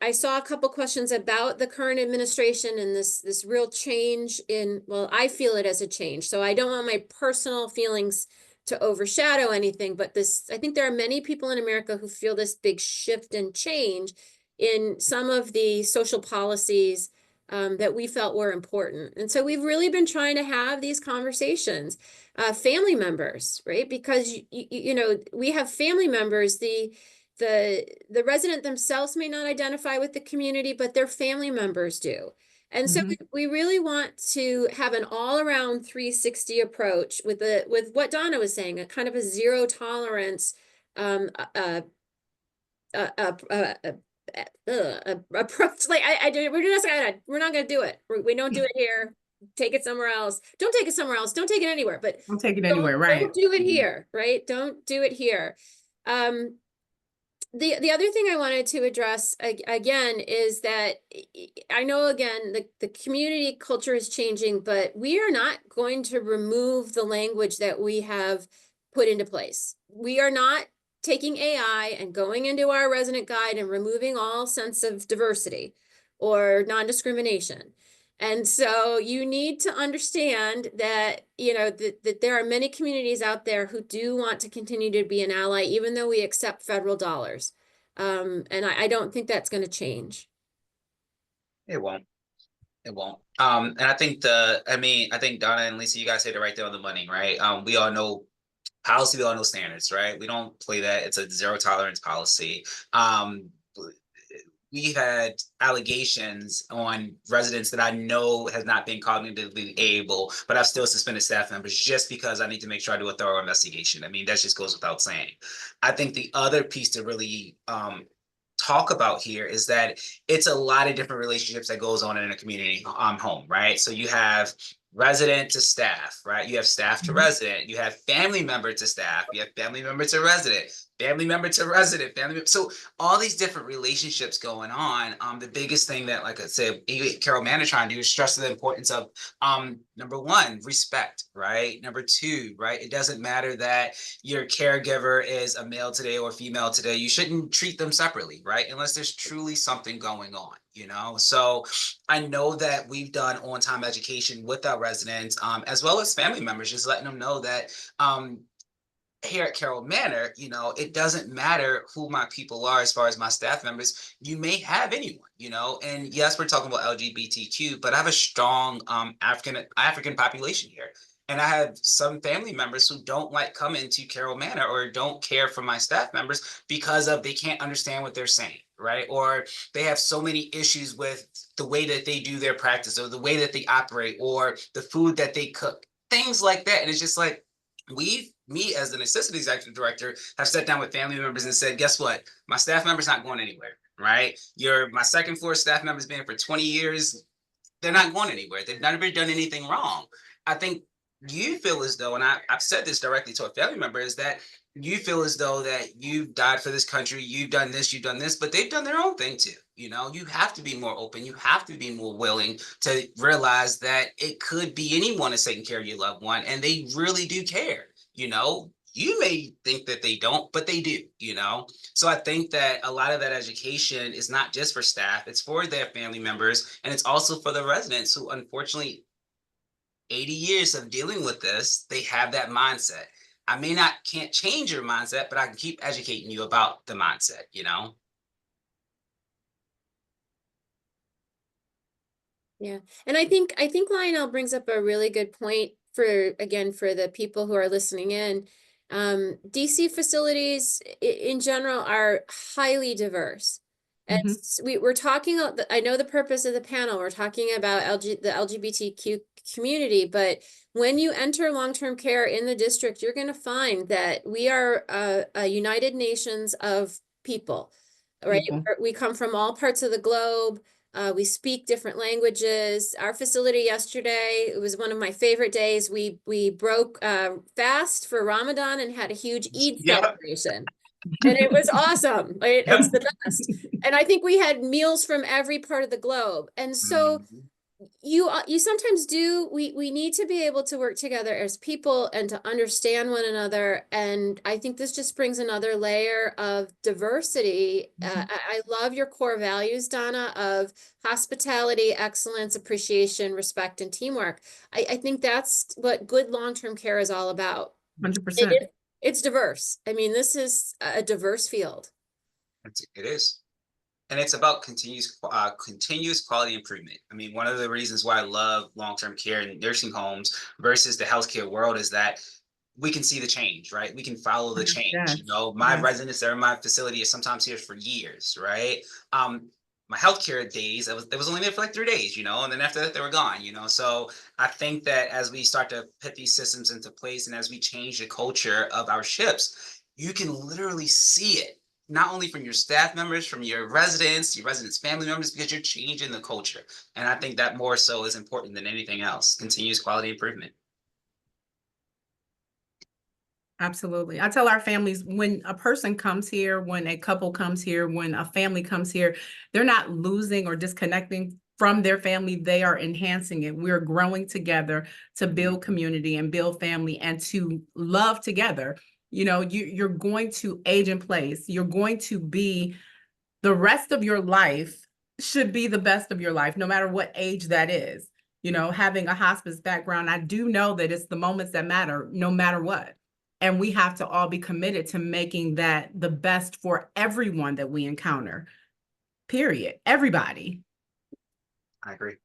I saw a couple questions about the current administration and this real change in, well, I feel it as a change. So I don't want my personal feelings to overshadow anything, but I think there are many people in America who feel this big shift and change in some of the social policies that we felt were important. And so we've really been trying to have these conversations. Family members, right? Because we have family members, the resident themselves may not identify with the community, but their family members do. And so we really want to have an all-around 360 approach with what Donna was saying, a kind of a zero tolerance approach. Like we're not gonna do it. We don't do it here. Take it somewhere else. Don't take it somewhere else. Don't take it anywhere. But don't take it anywhere, right? Don't do it here, right? Don't do it here. The other thing I wanted to address again is that I know, again, the community culture is changing, but we are not going to remove the language that we have put into place. We are not taking AI and going into our resident guide and removing all sense of diversity or non-discrimination. And so you need to understand that, that there are many communities out there who do want to continue to be an ally, even though we accept federal dollars. And I don't think that's going to change. It won't. It won't. And I think I think Donna and Lisa, you guys hit it right there on the money, right? We all know policy, we all know standards, right? We don't play that. It's a zero tolerance policy. We've had allegations on residents that I know has not been cognitively able, but I've still suspended staff members just because I need to make sure I do a thorough investigation. I mean, that just goes without saying. I think the other piece to really talk about here is that it's a lot of different relationships that goes on in a community home, right? So you have resident to staff, right? You have staff to resident, you have family member to staff, you have family member to resident, family member to resident, so all these different relationships going on. The biggest thing that, like I said, Carroll Manor trying to do is stress the importance of number one, respect, right? Number two, right? It doesn't matter that your caregiver is a male today or female today. You shouldn't treat them separately, right? Unless there's truly something going on, So I know that we've done on-time education with our residents, as well as family members, just letting them know that here at Carroll Manor, it doesn't matter who my people are as far as my staff members. You may have anyone, and yes, we're talking about LGBTQ, but I have a strong African population here. And I have some family members who don't like coming to Carroll Manor or don't care for my staff members because they can't understand what they're saying, right? Or they have so many issues with the way that they do their practice or the way that they operate or the food that they cook, things like that. And it's just like, me as an assistant executive director have sat down with family members and said, guess what? My staff member's not going anywhere, right? My second floor staff members been for 20 years. They're not going anywhere. They've never done anything wrong. I think you feel as though, and I've said this directly to a family member, is that you feel as though that you've died for this country, you've done this, but they've done their own thing too. You have to be more open. You have to be more willing to realize that it could be anyone that's taking care of your loved one, and they really do care. You may think that they don't, but they do, So I think that a lot of that education is not just for staff, it's for their family members, and it's also for the residents who, unfortunately, 80 years of dealing with this, they have that mindset. I can't change your mindset, but I can keep educating you about the mindset, Yeah. And I think Lionel brings up a really good point for the people who are listening in. DC facilities in general are highly diverse. And we're talking, I know the purpose of the panel, we're talking about the LGBTQ community, but when you enter long-term care in the district, you're going to find that we are a United Nations of people, right? We come from all parts of the globe. We speak different languages. Our facility yesterday, it was one of my favorite days. We broke fast for Ramadan and had a huge Eid celebration. And it was awesome. It's the best. And I think we had meals from every part of the globe. And so you sometimes we need to be able to work together as people and to understand one another. And I think this just brings another layer of diversity. I love your core values, Donna, of hospitality, excellence, appreciation, respect, and teamwork. I think that's what good long-term care is all about. 100%. It's diverse. I mean, this is a diverse field. It is. And it's about continuous quality improvement. I mean, one of the reasons why I love long-term care and nursing homes versus the healthcare world is that we can see the change, right? We can follow the change. My residents that are in my facility is sometimes here for years, right? My healthcare days, it was only there for like 3 days, and then after that they were gone, So I think that as we start to put these systems into place and as we change the culture of our ships, you can literally see it. Not only from your staff members, from your residents family members, because you're changing the culture. And I think that more so is important than anything else, continuous quality improvement. Absolutely. I tell our families, when a person comes here, when a couple comes here, when a family comes here, they're not losing or disconnecting from their family. They are enhancing it. We're growing together to build community and build family and to love together. You're going to age in place. You're going to be, the rest of your life should be the best of your life, no matter what age that is. Having a hospice background, I do know that it's the moments that matter, no matter what. And we have to all be committed to making that the best for everyone that we encounter, period. Everybody. I agree.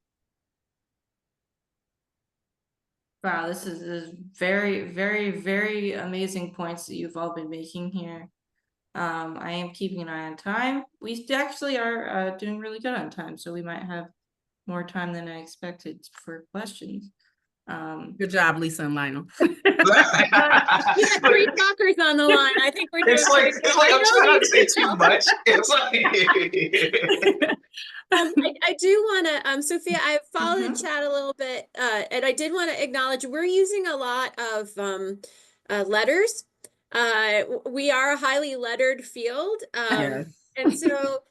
Wow, this is very, very, very amazing points that you've all been making here. I am keeping an eye on time. We actually are doing really good on time, so we might have more time than I expected for questions. Good job, Lisa and Lionel. We got 3 talkers on the line. I think we're doing It's like, pretty good. I'm I know trying not to you say too much. It's like I do want to, Sophia, I followed the Mhm. chat a little bit, and I did want to acknowledge we're using a lot of letters. We are a highly lettered field. Yes. And so,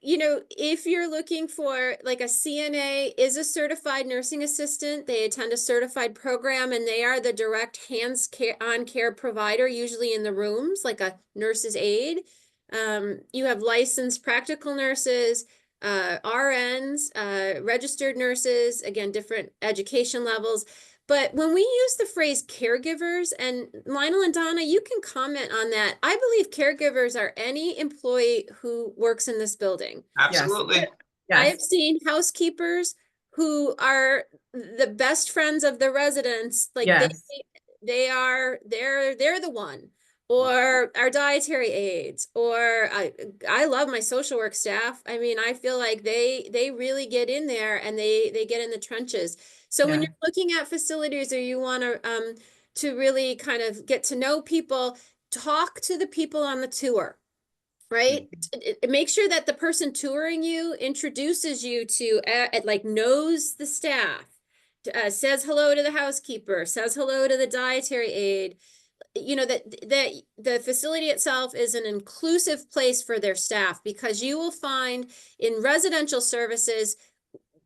you know, if you're looking for like a CNA is a certified nursing assistant, they attend a certified program and they are the direct hands-on care provider, usually in the rooms, like a nurse's aide. You have licensed practical nurses, RNs, registered nurses, again, different education levels. But when we use the phrase caregivers, and Lionel and Donna, you can comment on that. I believe caregivers are any employee who works in this building. absolutely. I have Yes. seen housekeepers who are the best friends of the residents, like Yes. they're the one. Or our dietary aides, or I love my social work staff. I mean, I feel like they really get in there and they get in the trenches. So when Yeah. you're looking at facilities or you want to really kind of get to know people, talk to the people on the tour, right? Make sure that the person touring you introduces you to like knows the staff, says hello to the housekeeper, says hello to the dietary aide. You know, that the facility itself is an inclusive place for their staff, because you will find in residential services,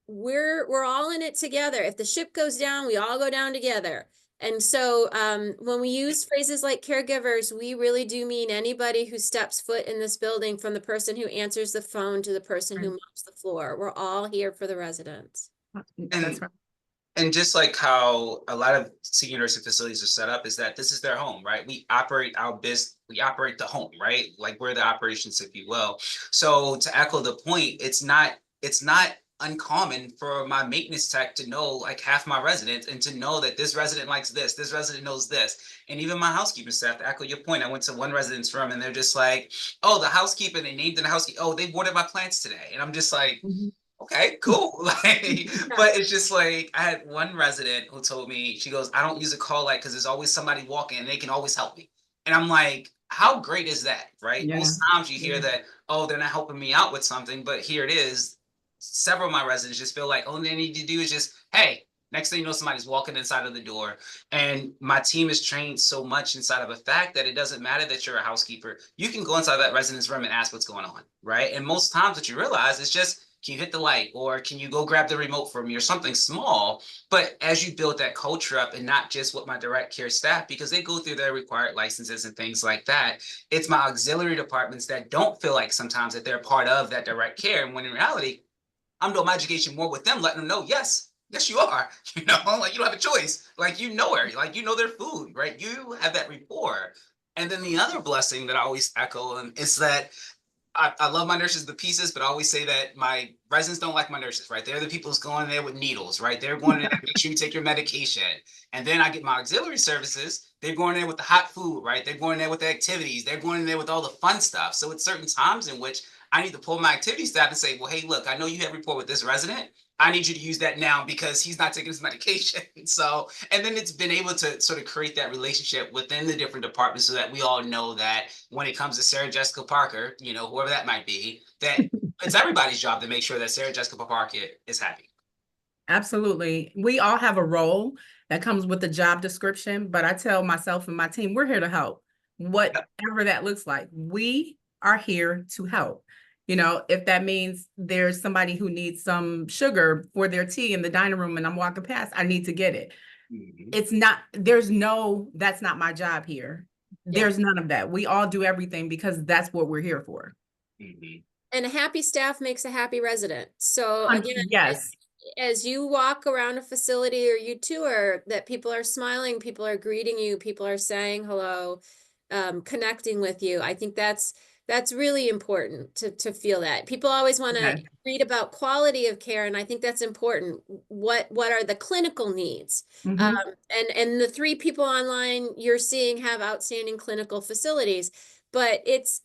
we're all in it together. If the ship goes down, we all go down together. And so when we use phrases like caregivers, we really do mean anybody who steps foot in this building, from the person who answers the phone to the person who mops the floor. We're all here for the residents. That's right. And just like how a lot of senior nursing facilities are set up, is that this is their home, right? We operate our business, we operate the home, right? Like we're the operations, if you will. So to echo the point, it's not uncommon for my maintenance tech to know like half my residents and to know that this resident likes this resident knows this. And even my housekeeping staff, to echo your point, I went to one resident's room and they're just like, oh, the housekeeper, they named in the housekeeper, oh, they watered my plants today. And I'm just like, okay, cool. Like, but it's just like, I had one resident who told me, she goes, I don't use a call light because there's always somebody walking and they can always help me. And I'm like, how great is that, right? Yeah. Most times you hear that, oh, they're not helping me out with something, but here it is. Several of my residents just feel like all they need to do is just, hey, next thing you know, somebody's walking inside of the door. And my team is trained so much inside of a fact that it doesn't matter that you're a housekeeper. You can go inside that resident's room and ask what's going on, right? And most times what you realize is just, can you hit the light, or can you go grab the remote for me, or something small? But as you build that culture up, and not just with my direct care staff, because they go through their required licenses and things like that, it's my auxiliary departments that don't feel like sometimes that they're part of that direct care. And when in reality, I'm doing my education more with them, letting them know, yes, you are. You know, like you don't have a choice. Like you know her, like you know their food, right? You have that rapport. And then the other blessing that I always echo is that I love my nurses to pieces, but I always say that my residents don't like my nurses, right? They're the people who's going there with needles, right? They're going in there to make sure you take your medication. And then I get my auxiliary services. They're going there with the hot food, right? They're going there with the activities. They're going in there with all the fun stuff. So it's certain times in which I need to pull my activity staff and say, well, hey, look, I know you have rapport with this resident. I need you to use that now because he's not taking his medication. So, and then it's been able to sort of create that relationship within the different departments so that we all know that when it comes to Sarah Jessica Parker, you know, whoever that might be, that it's everybody's job to make sure that Sarah Jessica Parker is happy. Absolutely. We all have a role that comes with the job description, but I tell myself and my team, we're here to help. Whatever that looks like, we are here to help. You know, if that means there's somebody who needs some sugar for their tea in the dining room and I'm walking past, I need to get it. It's not, that's not my job here. There's none of that. We all do everything because that's what we're here for. And a happy staff makes a happy resident. So again, Yes. as you walk around a facility or you tour, that people are smiling, people are greeting you, people are saying hello, connecting with you. I think that's really important to feel that. People always want to Okay. read about quality of care, and I think that's important. What are the clinical needs? Mhm. And the 3 people online you're seeing have outstanding clinical facilities, but it's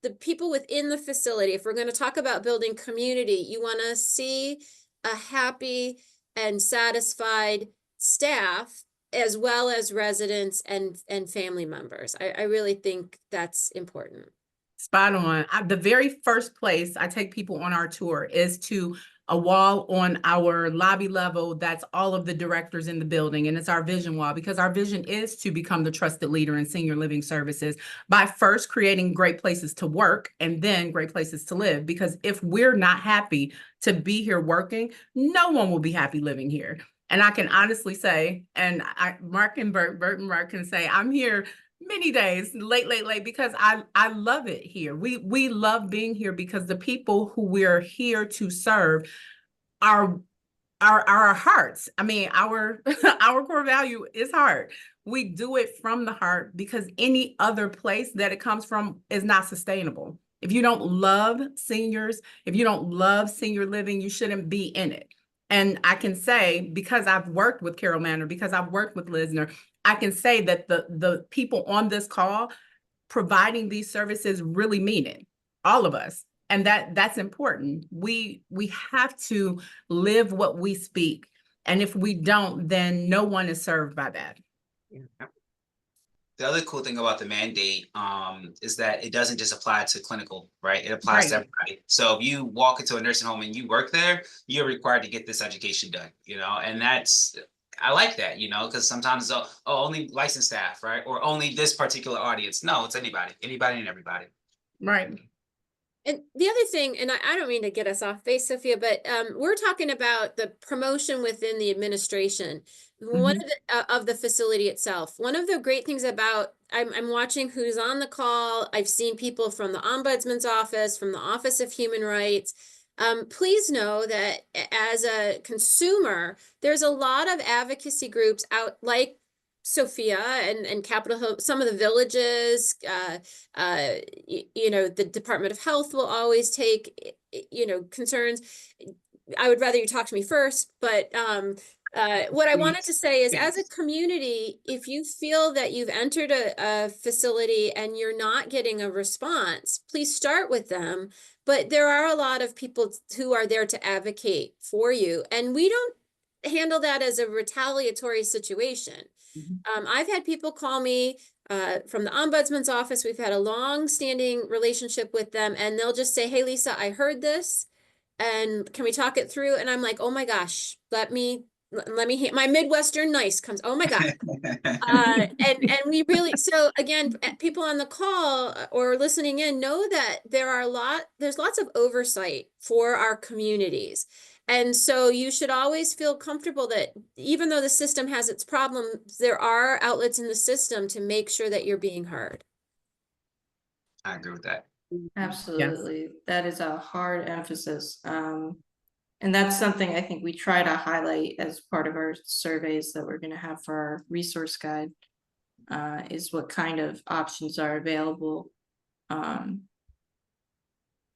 the people within the facility. If we're going to talk about building community, you want to see a happy and satisfied staff as well as residents and family members. I really think that's important. Spot on. The very first place I take people on our tour is to a wall on our lobby level. That's all of the directors in the building. And it's our vision wall, because our vision is to become the trusted leader in senior living services by first creating great places to work and then great places to live. Because if we're not happy to be here working, no one will be happy living here. And I can honestly say, and Bert and Mark can say, I'm here many days, late, because I love it here. We love being here because the people who we're here to serve are our hearts. I mean, our our core value is heart. We do it from the heart because any other place that it comes from is not sustainable. If you don't love seniors, if you don't love senior living, you shouldn't be in it. And I can say, because I've worked with Carroll Manor, because I've worked with Lisner, I can say that the people on this call providing these services really mean it, all of us. And that's important. We have to live what we speak. And if we don't, then no one is served by that. The other cool thing about the mandate is that it doesn't just apply to clinical, right? It applies to everybody. So if you walk into a nursing home and you work there, you're required to get this education done, and I like that, because sometimes only licensed staff, right? Or only this particular audience. No, it's anybody and everybody. Right. And the other thing, and I don't mean to get us off base, Sophia, but we're talking about the promotion within the administration, one of the facility itself. One of the great things about, I'm watching who's on the call. I've seen people from the Ombudsman's office, from the Office of Human Rights. Please know that as a consumer, there's a lot of advocacy groups out, like Sophia and Capitol Hill, some of the villages, the Department of Health will always take, concerns. I would rather you talk to me first, but what I wanted to say is, as a community, if you feel that you've entered a facility and you're not getting a response, please start with them. But there are a lot of people who are there to advocate for you, and we don't handle that as a retaliatory situation. I've had people call me from the Ombudsman's office. We've had a long-standing relationship with them, and they'll just say, "Hey, Lisa, I heard this, and can we talk it through?" And I'm like, "Oh my gosh, let me my Midwestern nice comes. Oh my God." And we really, so again, people on the call or listening in know that there's lots of oversight for our communities. And so you should always feel comfortable that even though the system has its problems, there are outlets in the system to make sure that you're being heard. I agree with that. Absolutely. That is a hard emphasis. And that's something I think we try to highlight as part of our surveys that we're going to have for our resource guide, is what kind of options are available.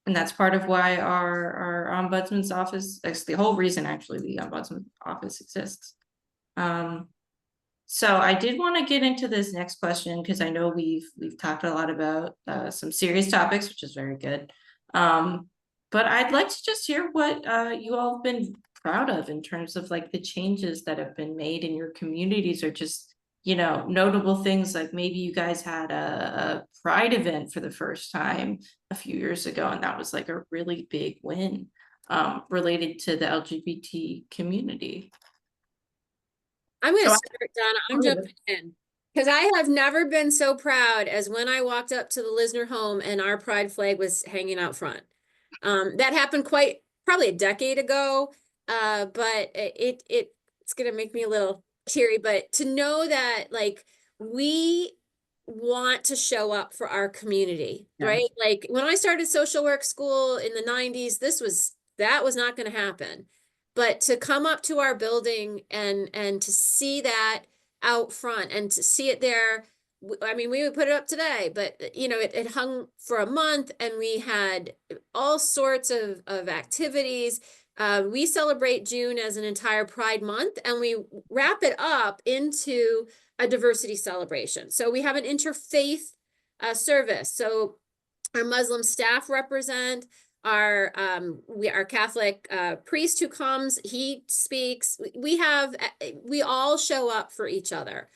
And that's part of why our ombudsman's office, that's the whole reason actually the ombudsman office exists. So I did want to get into this next question because I know we've talked a lot about some serious topics, which is very good. But I'd like to just hear what you all have been proud of in terms of like the changes that have been made in your communities, or just, notable things, like maybe you guys had a pride event for the first time a few years ago, and that was like a really big win related to the LGBT community. I'm going to start, Donna. I'm jumping in because I have never been so proud as when I walked up to the Lisner home and our pride flag was hanging out front. That happened probably a decade ago, but it's going to make me a little teary. But to know that, like, we want to show up for our community, right? Like when I started social work school in the 90s, that was not going to happen. but to come up to our building and to see that out front and to see it there, I mean, we would put it up today, but it hung for a month, and we had all sorts of activities. We celebrate June as an entire Pride Month, and we wrap it up into a diversity celebration. So we have an interfaith service. So our Muslim staff represent, our Catholic priest who comes, he speaks. We all show up for each other.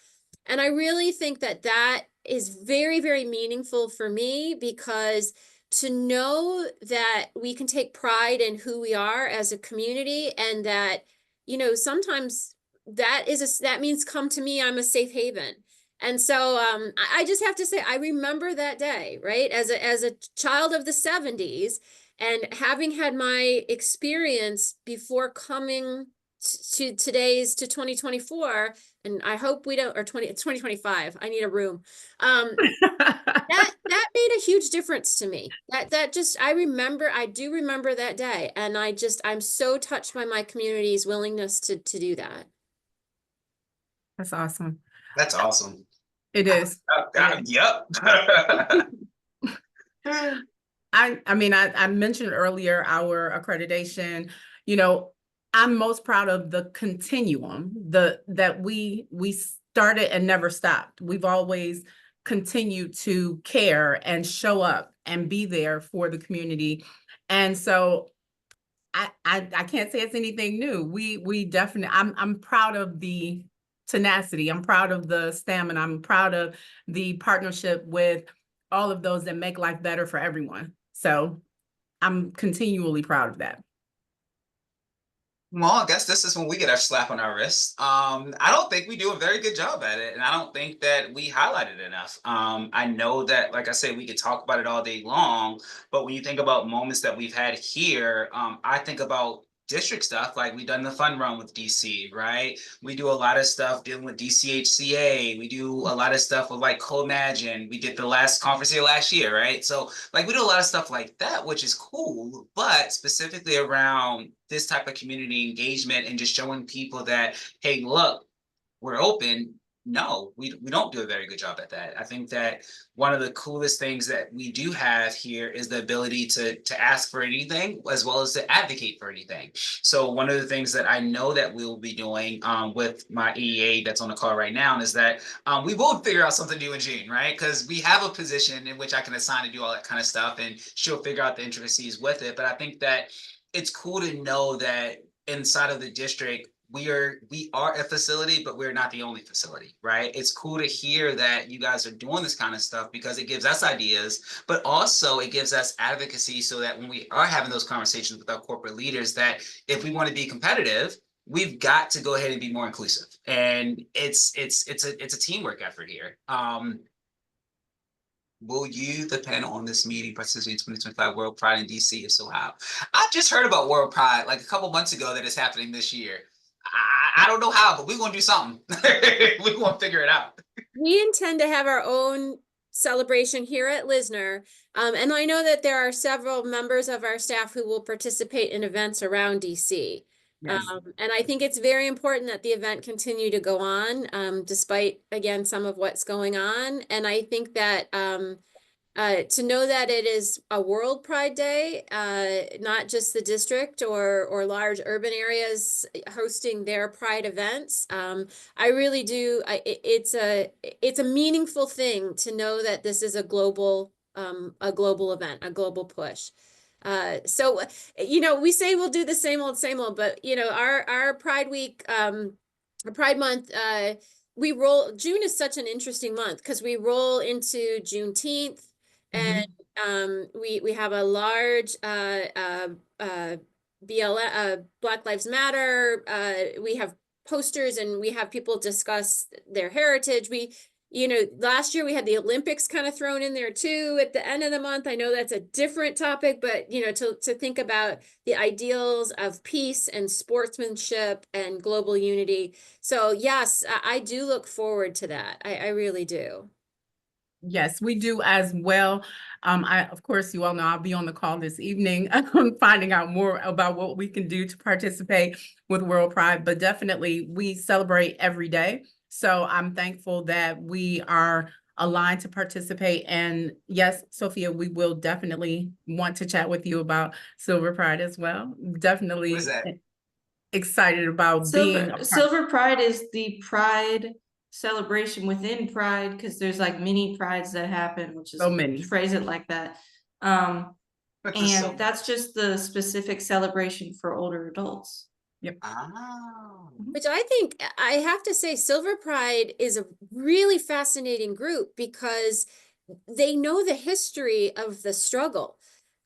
And I really think that that is very, very meaningful for me, because to know that we can take pride in who we are as a community, and that, sometimes that means come to me, I'm a safe haven. And so I just have to say, I remember that day, right? As a child of the 70s, and having had my experience before coming to 2024, and I hope we don't, or 2025, I need a room. That made a huge difference to me. That just, I do remember that day. And I'm so touched by my community's willingness to do that. That's awesome. That's awesome. It is. Yep. I mean, I mentioned earlier our accreditation. I'm most proud of the continuum, that we started and never stopped. We've always continued to care and show up and be there for the community. And so I can't say it's anything new. We definitely, I'm proud of the tenacity. I'm proud of the stamina. I'm proud of the partnership with all of those that make life better for everyone. So I'm continually proud of that. Well, I guess this is when we get our slap on our wrist. I don't think we do a very good job at it, and I don't think that we highlight it enough. I know that, like I said, we could talk about it all day long, but when you think about moments that we've had here, I think about district stuff, like we've done the fun run with DC, right? We do a lot of stuff dealing with DCHCA. We do a lot of stuff with like Co-Imagine. We did the last conference here last year, right? So like we do a lot of stuff like that, which is cool, but specifically around this type of community engagement and just showing people that, hey, look, we're open. No, we don't do a very good job at that. I think that one of the coolest things that we do have here is the ability to ask for anything, as well as to advocate for anything. So one of the things that I know that we'll be doing with my EEA that's on the call right now is that we will figure out something new in June, right? Because we have a position in which I can assign to do all that kind of stuff, and she'll figure out the intricacies with it. But I think that it's cool to know that inside of the district, we are a facility, but we're not the only facility, right? It's cool to hear that you guys are doing this kind of stuff, because it gives us ideas, but also it gives us advocacy, so that when we are having those conversations with our corporate leaders, that if we want to be competitive, we've got to go ahead and be more inclusive. And it's a teamwork effort here. Will you, the panel on this meeting, participate in 2025 World Pride in DC? If so, how? I just heard about World Pride like a couple months ago that it's happening this year. I don't know how, but we're going to do something. We're going to figure it out. We intend to have our own celebration here at Lisner. And I know that there are several members of our staff who will participate in events around DC. Yes. And I think it's very important that the event continue to go on, despite, again, some of what's going on. And I think that to know that it is a World Pride Day, not just the district or large urban areas hosting their Pride events. I really do. It's a meaningful thing to know that this is a global event, a global push. So, we say we'll do the same old, but our Pride Week, Pride Month, June is such an interesting month because we roll into Juneteenth. And we have a large Black Lives Matter. We have posters, and we have people discuss their heritage. Last year we had the Olympics kind of thrown in there too at the end of the month. I know that's a different topic, but to think about the ideals of peace and sportsmanship and global unity. So yes, I do look forward to that. I really do. Yes, we do as well. Of course, you all know I'll be on the call this evening, finding out more about what we can do to participate with World Pride, but definitely we celebrate every day. So I'm thankful that we are aligned to participate. And yes, Sophia, we will definitely want to chat with you about Silver Pride as well. What is Definitely that? excited about being a part. Silver Pride is the Pride celebration within Pride, because there's like mini prides that happen, which is So many. phrase it like that. And So- that's just the specific celebration for older adults. Oh. Which I think, I have to say, Silver Pride is a really fascinating group because they know the history of the struggle.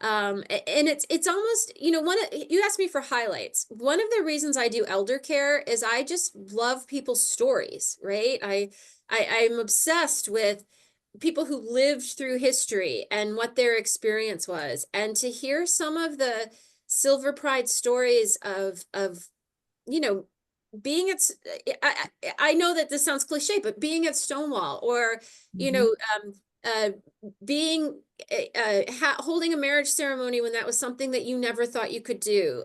And it's almost, you know, you asked me for highlights. One of the reasons I do elder care is I just love people's stories, right? I'm obsessed with people who lived through history and what their experience was. And to hear some of the Silver Pride stories of you know, being at, I know that this sounds cliche, but being at Stonewall, or, you know, being, holding a marriage ceremony when that was something that you never thought you could do,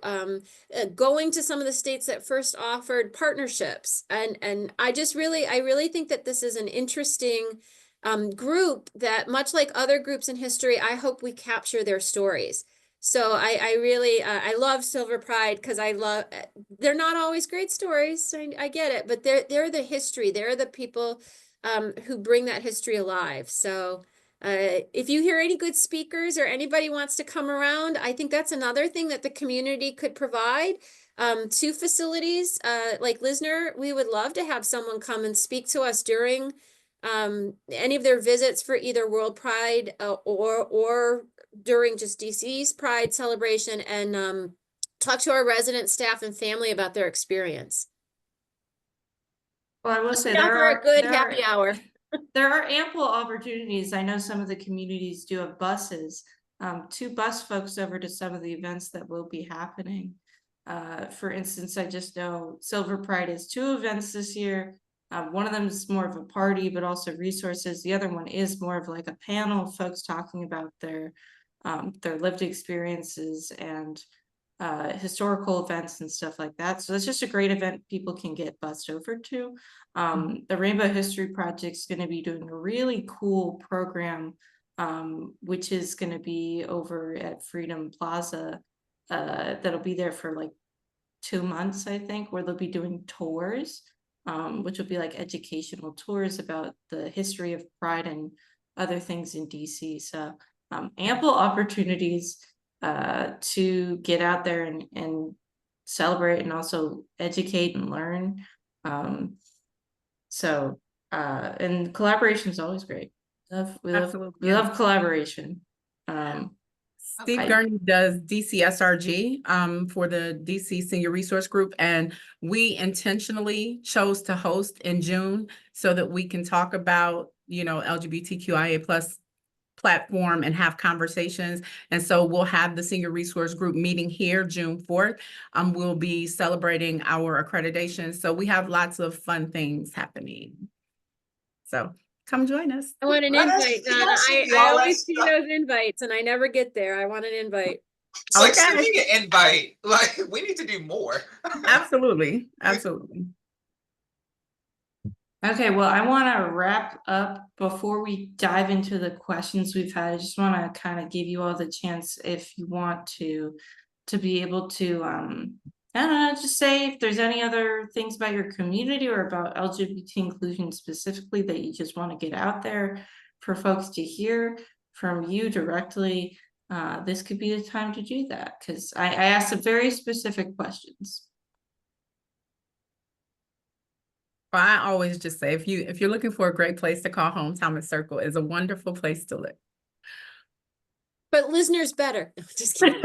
going to some of the states that first offered partnerships. And I really think that this is an interesting group that, much like other groups in history, I hope we capture their stories. So I really, I love Silver Pride because they're not always great stories. I get it, but they're the history. They're the people who bring that history alive. So if you hear any good speakers or anybody wants to come around, I think that's another thing that the community could provide to facilities like Lisner. We would love to have someone come and speak to us during any of their visits for either World Pride or during just DC's Pride celebration, and talk to our resident staff and family about their experience. Well, I will say Down for a good happy hour. There are ample opportunities. I know some of the communities do have buses to bus folks over to some of the events that will be happening. For instance, I just know Silver Pride has 2 events this year. One of them is more of a party, but also resources. The other one is more of like a panel of folks talking about their lived experiences and historical events and stuff like that. So it's just a great event people can get bussed over to. The Rainbow History Project is going to be doing a really cool program, which is going to be over at Freedom Plaza. That'll be there for like 2 months, I think, where they'll be doing tours, which will be like educational tours about the history of Pride and other things in DC. So ample opportunities to get out there and celebrate and also educate and learn. And collaboration is always great. We love collaboration. Steve Gurney does DCSRG for the DC Senior Resource Group, and we intentionally chose to host in June so that we can talk about, you know, LGBTQIA plus platform and have conversations. And so we'll have the Senior Resource Group meeting here June 4th. We'll be celebrating our accreditation. So we have lots of fun things happening. So come join us. I want an invite, Donna. I always see those invites and I never get there. I want an invite. It's like sending an invite. Like, we need to do more. Absolutely. Absolutely. Okay, well, I want to wrap up before we dive into the questions we've had. I just want to kind of give you all the chance, if you want to be able to, I don't know, just say if there's any other things about your community or about LGBT inclusion specifically that you just want to get out there for folks to hear from you directly. This could be the time to do that, because I asked some very specific questions. I always just say, if you're looking for a great place to call home, Thomas Circle is a wonderful place to live. But Lisner's better. No, just kidding.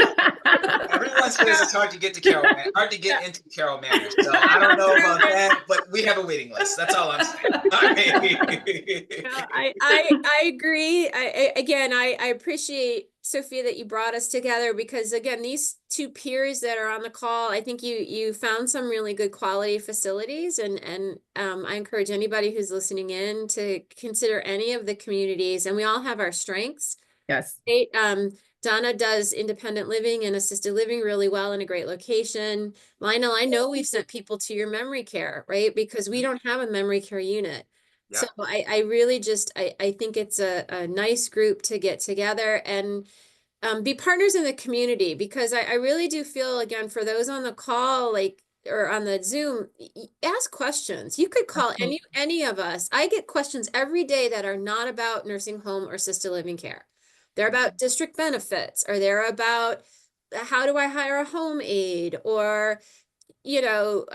Everyone says it's hard to get to Carroll Manor, hard to get into Carroll Manor. So I don't know about that, but we have a waiting list. That's all I'm saying. I agree. I appreciate Sophia, that you brought us together, because again, these two peers that are on the call, I think you found some really good quality facilities, and I encourage anybody who's listening in to consider any of the communities, and we all have our strengths. Yes. Donna does independent living and assisted living really well in a great location. Lionel, I know we've sent people to your memory care, right? Because we don't have a memory care unit. So I really just, I think it's a nice group to get together and be partners in the community, because I really do feel, again, for those on the call, like, or on the Zoom, ask questions. You could call any of us. I get questions every day that are not about nursing home or assisted living care. They're about district benefits, or they're about how do I hire a home aide, or, you know,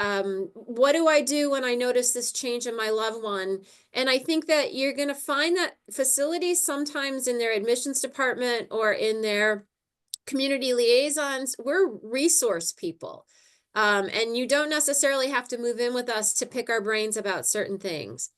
what do I do when I notice this change in my loved one? And I think that you're going to find that facilities sometimes in their admissions department or in their community liaisons, we're resource people. And you don't necessarily have to move in with us to pick our brains about certain things.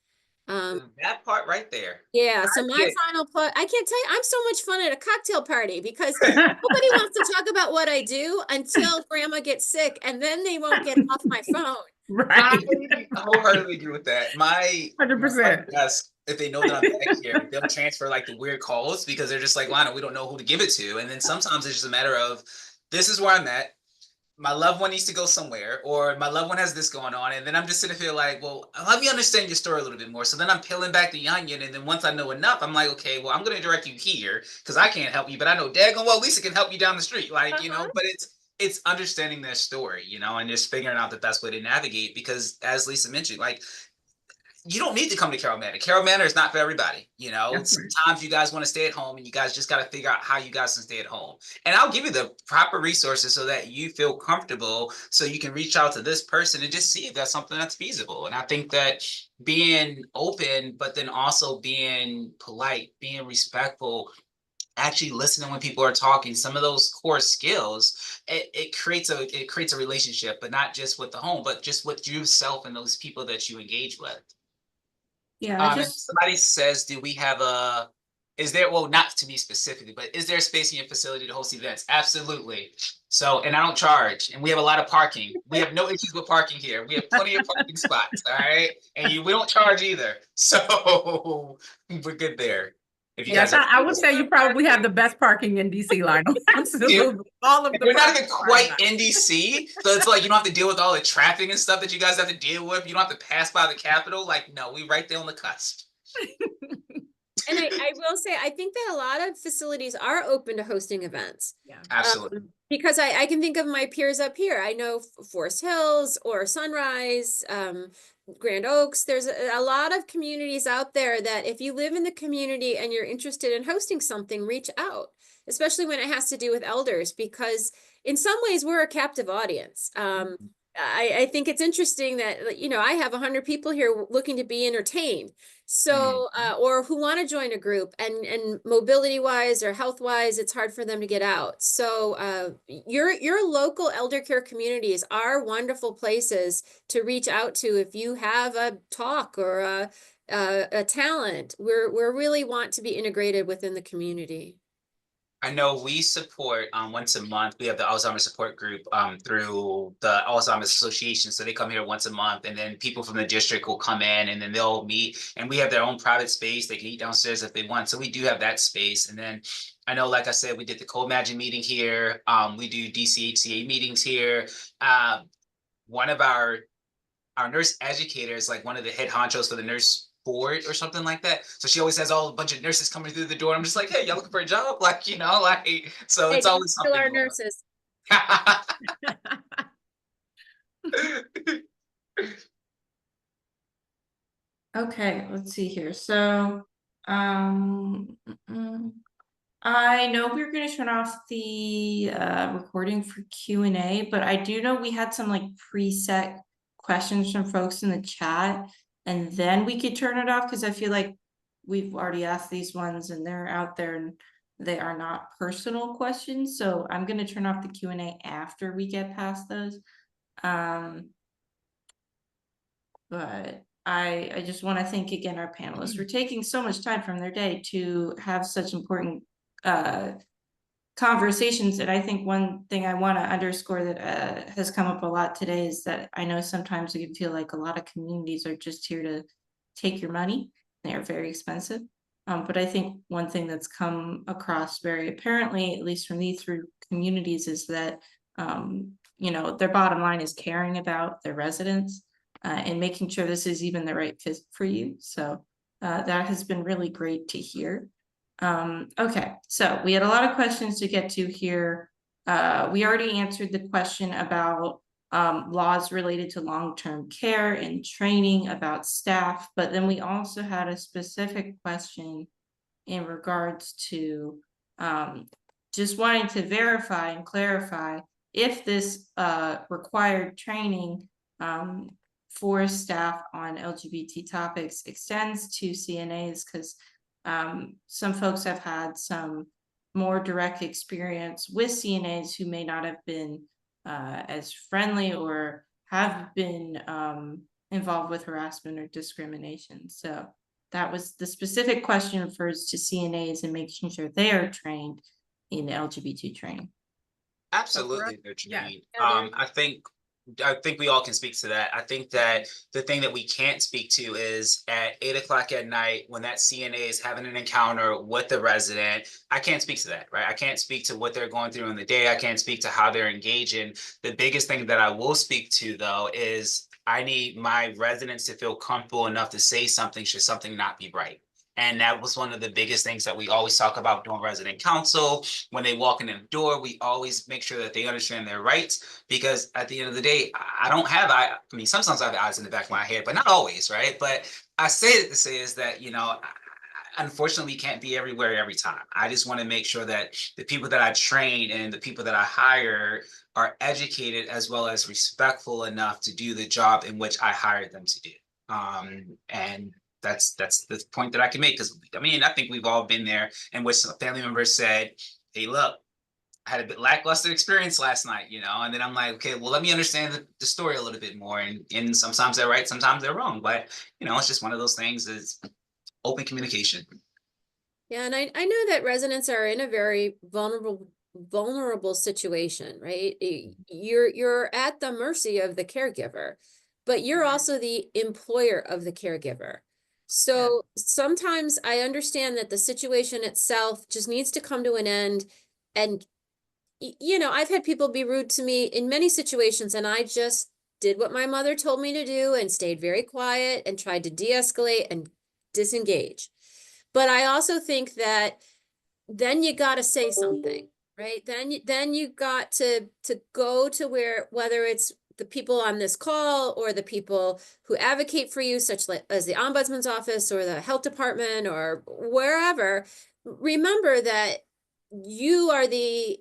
That part right there. Yeah, so my final plug, I can't tell you, I'm so much fun at a cocktail party, because nobody wants to talk about what I do until grandma gets sick, and then they won't get off my phone. Right. I wholeheartedly agree with that. My 100%. desk, if they know that I'm back here, they'll transfer like the weird calls, because they're just like, Lana, we don't know who to give it to. And then sometimes it's just a matter of, this is where I'm at. My loved one needs to go somewhere, or my loved one has this going on. And then I'm just sitting here like, well, let me understand your story a little bit more. So then I'm peeling back the onion. And then once I know enough, I'm like, okay, well, I'm going to direct you here because I can't help you, but I know daggone well Lisa can help you down the street. Like, you know, but it's understanding their story, you know, and just figuring out the best way to navigate, because as Lisa mentioned, like, you don't need to come to Carroll Manor. Carroll Manor is not for everybody. You know, That's right. sometimes you guys want to stay at home, and you guys just got to figure out how you guys can stay at home. And I'll give you the proper resources so that you feel comfortable, so you can reach out to this person and just see if that's something that's feasible. And I think that being open, but then also being polite, being respectful, actually listening when people are talking, some of those core skills, it creates a relationship, but not just with the home, but just with yourself and those people that you engage with. Yeah, And somebody says, do we have is there, well, not to me specifically, but is there space in your facility to host events? Absolutely. So, and I don't charge, and we have a lot of parking. We have no issues with parking here. We have plenty of parking spots, all right? And we don't charge either. So we're good there. If you Yes, guys I would say you probably have the best parking in DC, Lionel. Absolutely. All of the We're not parking even quite spots. in DC, so it's like you don't have to deal with all the traffic and stuff that you guys have to deal with. You don't have to pass by the Capitol. Like, no, we right there on the cusp. And I will say, I think that a lot of facilities are open to hosting events. Yeah. Absolutely. Because I can think of my peers up here. I know Forest Hills or Sunrise, Grand Oaks. There's a lot of communities out there that if you live in the community and you're interested in hosting something, reach out, especially when it has to do with elders, because in some ways we're a captive audience. I think it's interesting that, you know, I have 100 people here looking to be entertained. So, or who want to join a group, and mobility wise or health wise, it's hard for them to get out. So, your local elder care communities are wonderful places to reach out to if you have a talk or a talent. We're really want to be integrated within the community. I know we support once a month. We have the Alzheimer's support group through the Alzheimer's Association. So they come here once a month, and then people from the district will come in, and then they'll meet, and we have their own private space. They can eat downstairs if they want. So we do have that space. And then I know, like I said, we did the Co-Imagine meeting here. We do DCHCA meetings here. One of our nurse educators, like one of the head honchos for the nurse board or something like that. So she always has a bunch of nurses coming through the door. I'm just like, hey, y'all looking for a job? Like, you know, like, so it's always Still something. our nurses. Okay, let's see here. So, I know we were going to turn off the recording for Q&A, but I do know we had some like preset questions from folks in the chat, and then we could turn it off, because I feel like we've already asked these ones and they're out there and they are not personal questions. So I'm going to turn off the Q&A after we get past those. But I just want to thank again our panelists for taking so much time from their day to have such important conversations. And I think one thing I want to underscore that has come up a lot today is that I know sometimes we can feel like a lot of communities are just here to take your money. They are very expensive. But I think one thing that's come across very apparently, at least from these three communities, is that you know, their bottom line is caring about their residents and making sure this is even the right fit for you. So that has been really great to hear. Okay, so we had a lot of questions to get to here. We already answered the question about laws related to long-term care and training about staff, but then we also had a specific question in regards to just wanting to verify and clarify if this required training for staff on LGBT topics extends to CNAs, because some folks have had some more direct experience with CNAs who may not have been as friendly or have been involved with harassment or discrimination. So that was the specific question, refers to CNAs and making sure they are trained in LGBT training. Absolutely, they're yeah. trained. Yeah, I think we all can speak to that. I think that the thing that we can't speak to is at 8 o'clock at night when that CNA is having an encounter with the resident. I can't speak to that, right? I can't speak to what they're going through in the day. I can't speak to how they're engaging. The biggest thing that I will speak to, though, is I need my residents to feel comfortable enough to say something should something not be right. And that was one of the biggest things that we always talk about during resident council. When they walk in the door, we always make sure that they understand their rights, because at the end of the day, I don't have, I mean, sometimes I have eyes in the back of my head, but not always, right? But I say it to say is that, you know, unfortunately, we can't be everywhere every time. I just want to make sure that the people that I train and the people that I hire are educated as well as respectful enough to do the job in which I hired them to do. And that's the point that I can make, because I mean, I think we've all been there in which a family member said, hey, look, I had a bit lackluster experience last night, you know, and then I'm like, okay, well, let me understand the story a little bit more. And sometimes they're right, sometimes they're wrong, but you know, it's just one of those things, is open communication. Yeah, and I know that residents are in a very vulnerable situation, right? You're at the mercy of the caregiver, but you're also the employer of the caregiver. So sometimes I understand that the situation itself just needs to come to an end. And you know, I've had people be rude to me in many situations, and I just did what my mother told me to do and stayed very quiet and tried to de-escalate and disengage. But I also think that then you got to say something, right? Then you got to go to whether it's the people on this call or the people who advocate for you, such as the ombudsman's office or the health department or wherever. Remember that you are the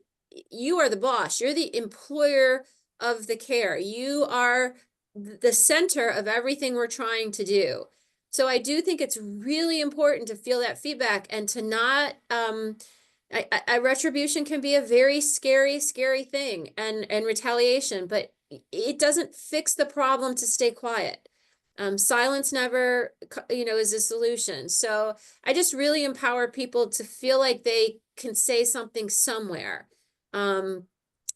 boss. You're the employer of the care. You are the center of everything we're trying to do. So I do think it's really important to feel that feedback and to not, retribution can be a very scary thing, and retaliation, but it doesn't fix the problem to stay quiet. Silence never, is a solution. So I just really empower people to feel like they can say something somewhere.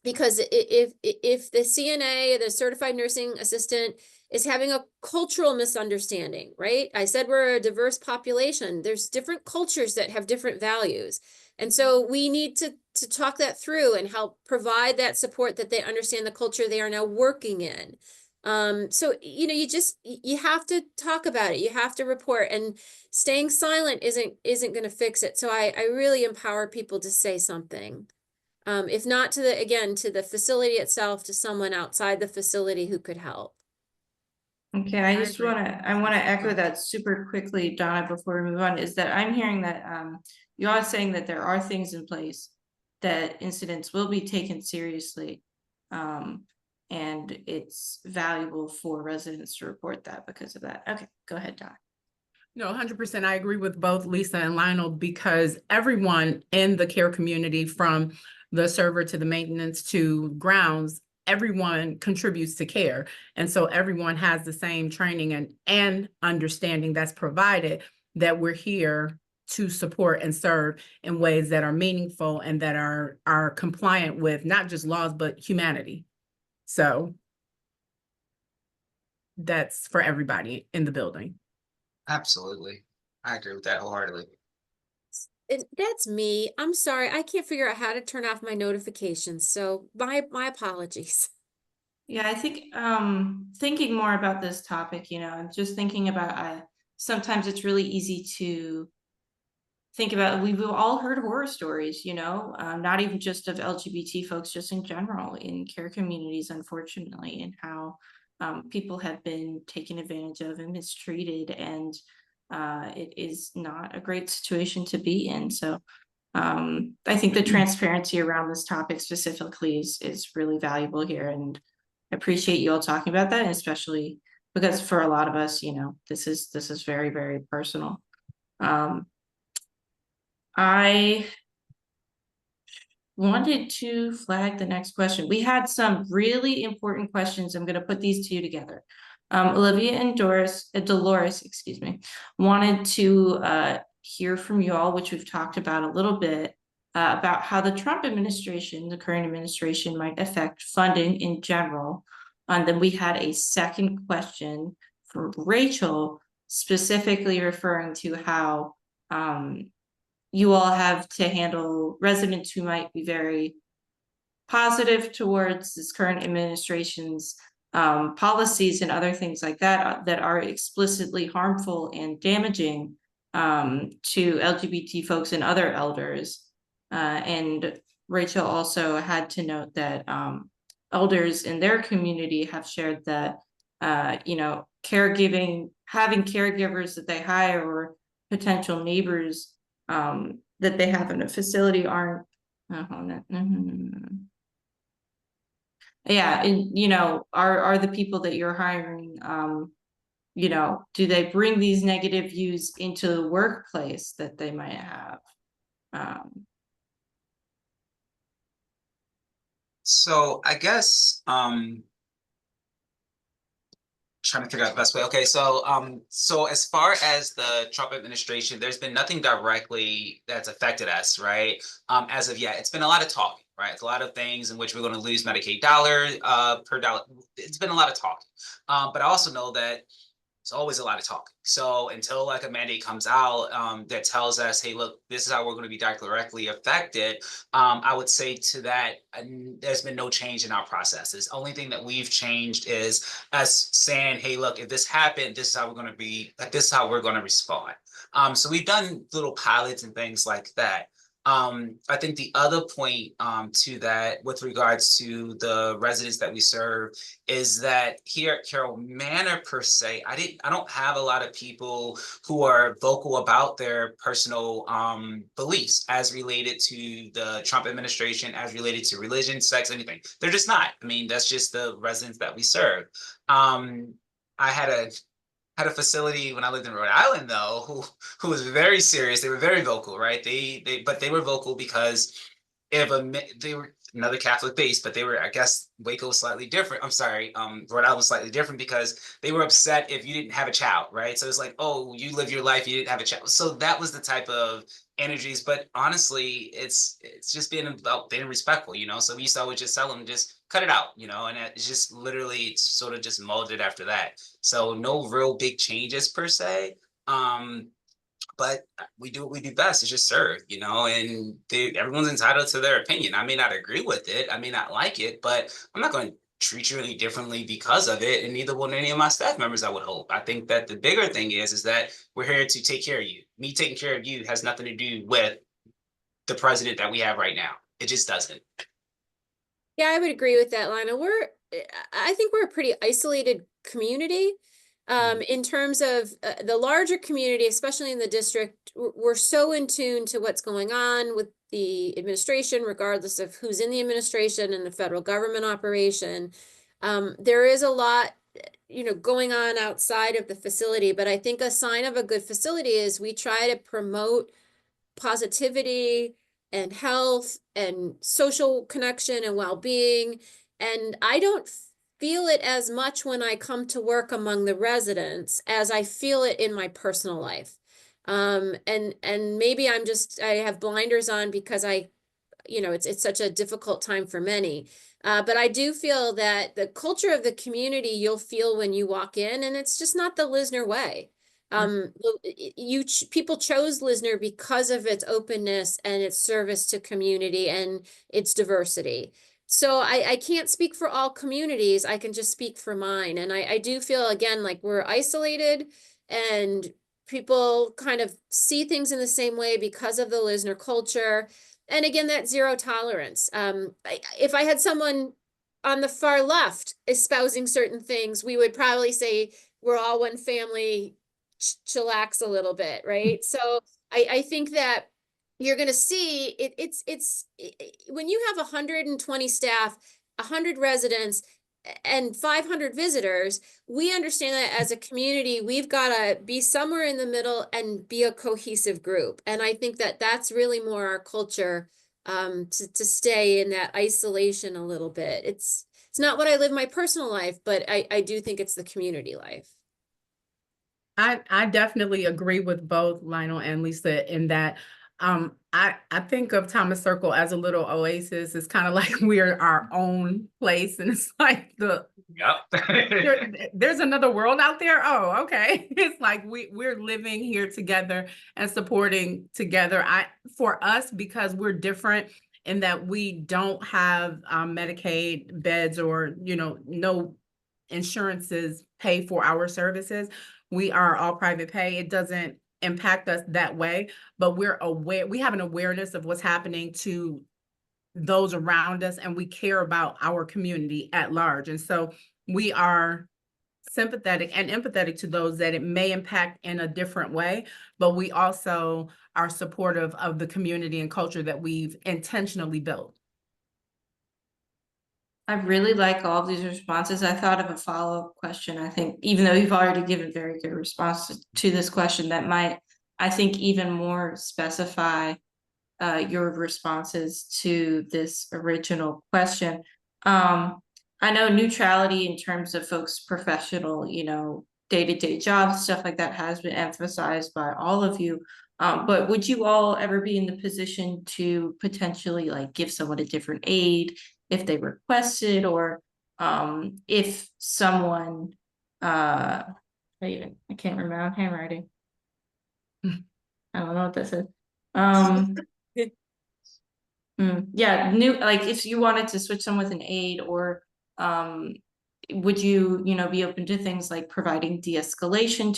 Because if the CNA, the certified nursing assistant, is having a cultural misunderstanding, right? I said we're a diverse population. There's different cultures that have different values. And so we need to talk that through and help provide that support that they understand the culture they are now working in. So, you have to talk about it. You have to report, and staying silent isn't going to fix it. So I really empower people to say something. If not to the facility itself, to someone outside the facility who could help. Okay, I want to echo that super quickly, Donna, before we move on, is that I'm hearing that you are saying that there are things in place that incidents will be taken seriously. And it's valuable for residents to report that because of that. Okay, go ahead, Donna. No, 100%. I agree with both Lisa and Lionel, because everyone in the care community, from the server to the maintenance to grounds, everyone contributes to care. And so everyone has the same training and understanding that's provided, that we're here to support and serve in ways that are meaningful and that are compliant with not just laws, but humanity. So that's for everybody in the building. Absolutely. I agree with that wholeheartedly. That's me. I'm sorry. I can't figure out how to turn off my notifications. So my apologies. Yeah, I think thinking more about this topic, and just thinking about sometimes it's really easy to think about, we've all heard horror stories, not even just of LGBT folks, just in general in care communities, unfortunately, and how people have been taken advantage of and mistreated, and it is not a great situation to be in. So I think the transparency around this topic specifically is really valuable here, and I appreciate you all talking about that, especially because for a lot of us, this is very, very personal. I wanted to flag the next question. We had some really important questions. I'm going to put these two together. Olivia and Dolores, excuse me, wanted to hear from you all, which we've talked about a little bit, about how the Trump administration, the current administration, might affect funding in general. And then we had a second question from Rachel, specifically referring to how you all have to handle residents who might be very positive towards this current administration's policies and other things like that that are explicitly harmful and damaging to LGBT folks and other elders. And Rachel also had to note that elders in their community have shared that, caregiving, having caregivers that they hire or potential neighbors that they have in a facility aren't yeah, and are the people that you're hiring, do they bring these negative views into the workplace that they might have? So I guess trying to figure out the best way. Okay, so as far as the Trump administration, there's been nothing directly that's affected us, right? As of yet, it's been a lot of talking, right? It's a lot of things in which we're going to lose Medicaid dollar per dollar. It's been a lot of talking, but I also know that it's always a lot of talking. So until like a mandate comes out that tells us, hey, look, this is how we're going to be directly affected, I would say to that, there's been no change in our processes. Only thing that we've changed is us saying, hey, look, if this happened, this is how we're going to be, this is how we're going to respond. So we've done little pilots and things like that. I think the other point to that with regards to the residents that we serve is that here at Carroll Manor per se, I don't have a lot of people who are vocal about their personal beliefs as related to the Trump administration, as related to religion, sex, anything. They're just not. I mean, that's just the residents that we serve. I had a facility when I lived in Rhode Island, though, who was very serious. They were very vocal, right? But they were vocal because they were another Catholic base, but they were, I guess, Waco was slightly different. I'm sorry, Rhode Island was slightly different because they were upset if you didn't have a child, right? So it's like, oh, you live your life, you didn't have a child. So that was the type of energies. But honestly, it's just being about being respectful, So we used to always just tell them, just cut it out, and it's just literally sort of just molded after that. So no real big changes per se. But we do what we do best, is just serve, and everyone's entitled to their opinion. I may not agree with it, I may not like it, but I'm not going to treat you any differently because of it, and neither will any of my staff members, I would hope. I think that the bigger thing is that we're here to take care of you. Me taking care of you has nothing to do with the president that we have right now. It just doesn't. Yeah, I would agree with that, Lina. I think we're a pretty isolated community. In terms of the larger community, especially in the district, we're so in tune to what's going on with the administration, regardless of who's in the administration and the federal government operation. There is a lot, going on outside of the facility, but I think a sign of a good facility is we try to promote positivity and health and social connection and well-being. And I don't feel it as much when I come to work among the residents as I feel it in my personal life. And maybe I have blinders on because it's such a difficult time for many. But I do feel that the culture of the community you'll feel when you walk in, and it's just not the Lisner way. People chose Lisner because of its openness and its service to community and its diversity. So I can't speak for all communities. I can just speak for mine. And I do feel, again, like we're isolated and people kind of see things in the same way because of the Lisner culture. And again, that zero tolerance. If I had someone on the far left espousing certain things, we would probably say we're all one family, chillax a little bit, right? So I think that you're going to see when you have 120 staff, 100 residents, and 500 visitors, we understand that as a community, we've got to be somewhere in the middle and be a cohesive group. And I think that that's really more our culture, to stay in that isolation a little bit. It's not what I live my personal life, but I do think it's the community life. I definitely agree with both Lionel and Lisa in that I think of Thomas Circle as a little oasis. It's kind of like we're our own place, and it's like there's another world out there. Oh, okay. It's like we're living here together and supporting together. For us, because we're different in that we don't have Medicaid beds or no insurances pay for our services. We are all private pay. It doesn't impact us that way, but we're aware, we have an awareness of what's happening to those around us, and we care about our community at large. And so we are sympathetic and empathetic to those that it may impact in a different way, but we also are supportive of the community and culture that we've intentionally built. I really like all of these responses. I thought of a follow-up question. I think even though you've already given very good responses to this question, that might, I think, even more specify your responses to this original question. I know neutrality in terms of folks' professional, day-to-day jobs, stuff like that has been emphasized by all of you. But would you all ever be in the position to potentially give someone a different aid if they requested, or if someone I can't remember my handwriting. I don't know what this is. Yeah, if you wanted to switch them with an aid, or would you be open to things like providing de-escalation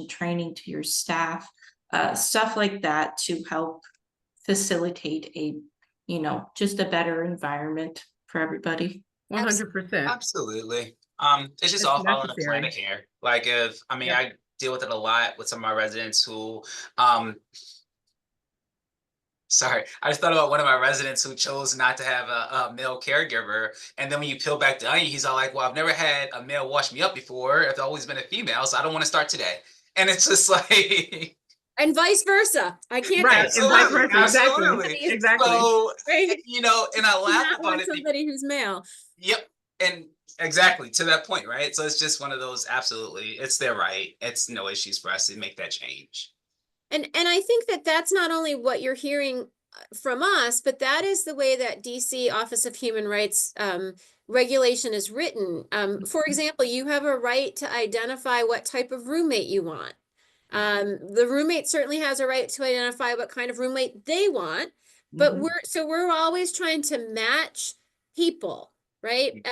training to your staff, stuff like that, to help facilitate a just a better environment for everybody? 100%. Absolutely. It's just all following the plan of care. I deal with it a lot with some of my residents who sorry, I just thought about one of my residents who chose not to have a male caregiver. And then when you peel back the onion, he's all like, well, I've never had a male wash me up before. It's always been a female, so I don't want to start today. And it's just like... And vice versa. I can't. Right. Absolutely. And vice versa. Absolutely. Exactly. So, right? And I laugh about it. Somebody who's male. Yep. And exactly to that point, right? So it's just one of those, absolutely, it's their right. It's no issues for us to make that change. And I think that that's not only what you're hearing from us, but that is the way that DC Office of Human Rights regulation is written. For example, you have a right to identify what type of roommate you want. The roommate certainly has a right to identify what kind of roommate they want, but we're always trying to match people, right?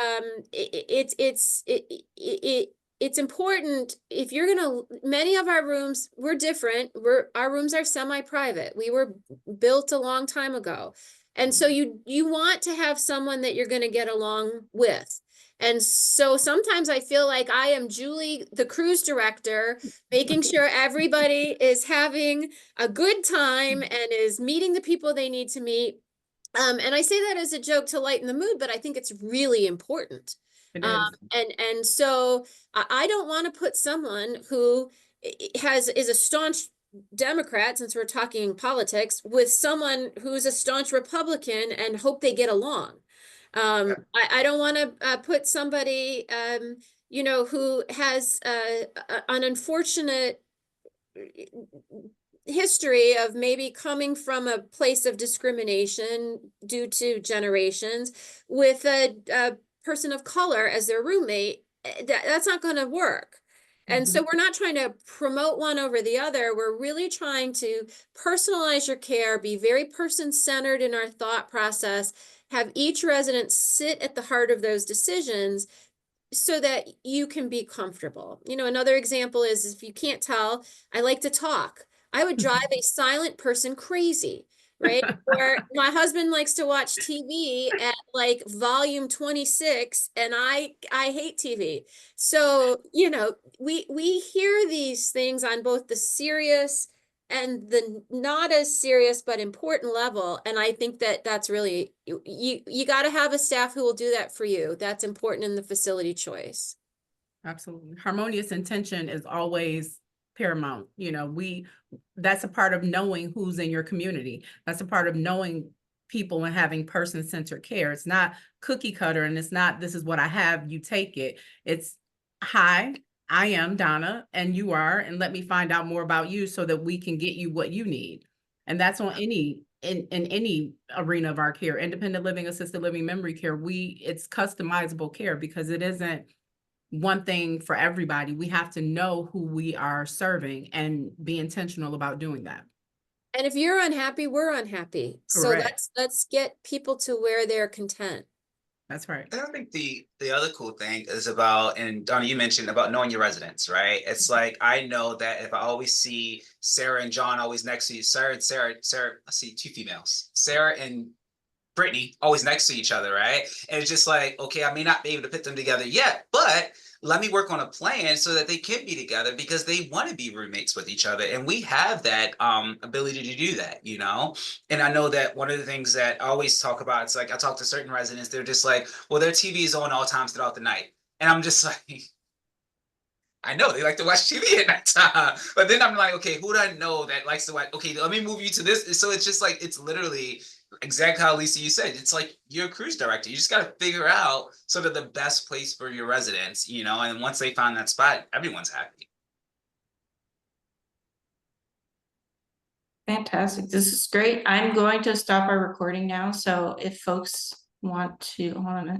It's important if you're many of our rooms, we're different. Our rooms are semi-private. We were built a long time ago. And so you want to have someone that you're going to get along with. And so sometimes I feel like I am Julie, the cruise director, making sure everybody is having a good time and is meeting the people they need to meet. And I say that as a joke to lighten the mood, but I think it's really important. And so I don't want to put someone who is a staunch Democrat, since we're talking politics, with someone who's a staunch Republican and hope they get along. I don't want to put somebody, who has an unfortunate history of maybe coming from a place of discrimination due to generations with a person of color as their roommate, that's not going to work. And so we're not trying to promote one over the other. We're really trying to personalize your care, be very person-centered in our thought process, have each resident sit at the heart of those decisions so that you can be comfortable. You know, another example is, if you can't tell, I like to talk. I would drive a silent person crazy, right? Or my husband likes to watch TV at like volume 26, and I hate TV. So, you know, we hear these things on both the serious and the not as serious but important level, and I think that that's really, you got to have a staff who will do that for you. That's important in the facility choice. Absolutely. Harmonious intention is always paramount. You know, that's a part of knowing who's in your community. That's a part of knowing people and having person-centered care. It's not cookie cutter, and it's not, this is what I have, you take it. It's, hi, I am Donna and you are, and let me find out more about you so that we can get you what you need. And that's on in any arena of our care, independent living, assisted living, memory care. It's customizable care because it isn't one thing for everybody. We have to know who we are serving and be intentional about doing that. And if you're unhappy, we're unhappy. Correct. So let's get people to where they're content. That's right. I think the other cool thing is about, and Donna, you mentioned about knowing your residents, right? It's like, I know that if I always see Sarah and John always next to you, Sarah, I see two females, Sarah and Brittany always next to each other, right? And it's just like, okay, I may not be able to put them together yet, but let me work on a plan so that they can be together because they want to be roommates with each other. And we have that ability to do that, you know? And I know that one of the things that I always talk about, it's like, I talk to certain residents, they're just like, well, their TV is on all times throughout the night. And I'm just like, I know they like to watch TV at night time, but then I'm like, okay, who do I know that likes to watch? Okay, let me move you to this. So it's just like, it's literally exactly how Lisa, you said, it's like you're a cruise director. You just got to figure out sort of the best place for your residents, you know, and once they find that spot, everyone's happy. Fantastic. This is great. I'm going to stop our recording now. So if folks want to, hold on a minute.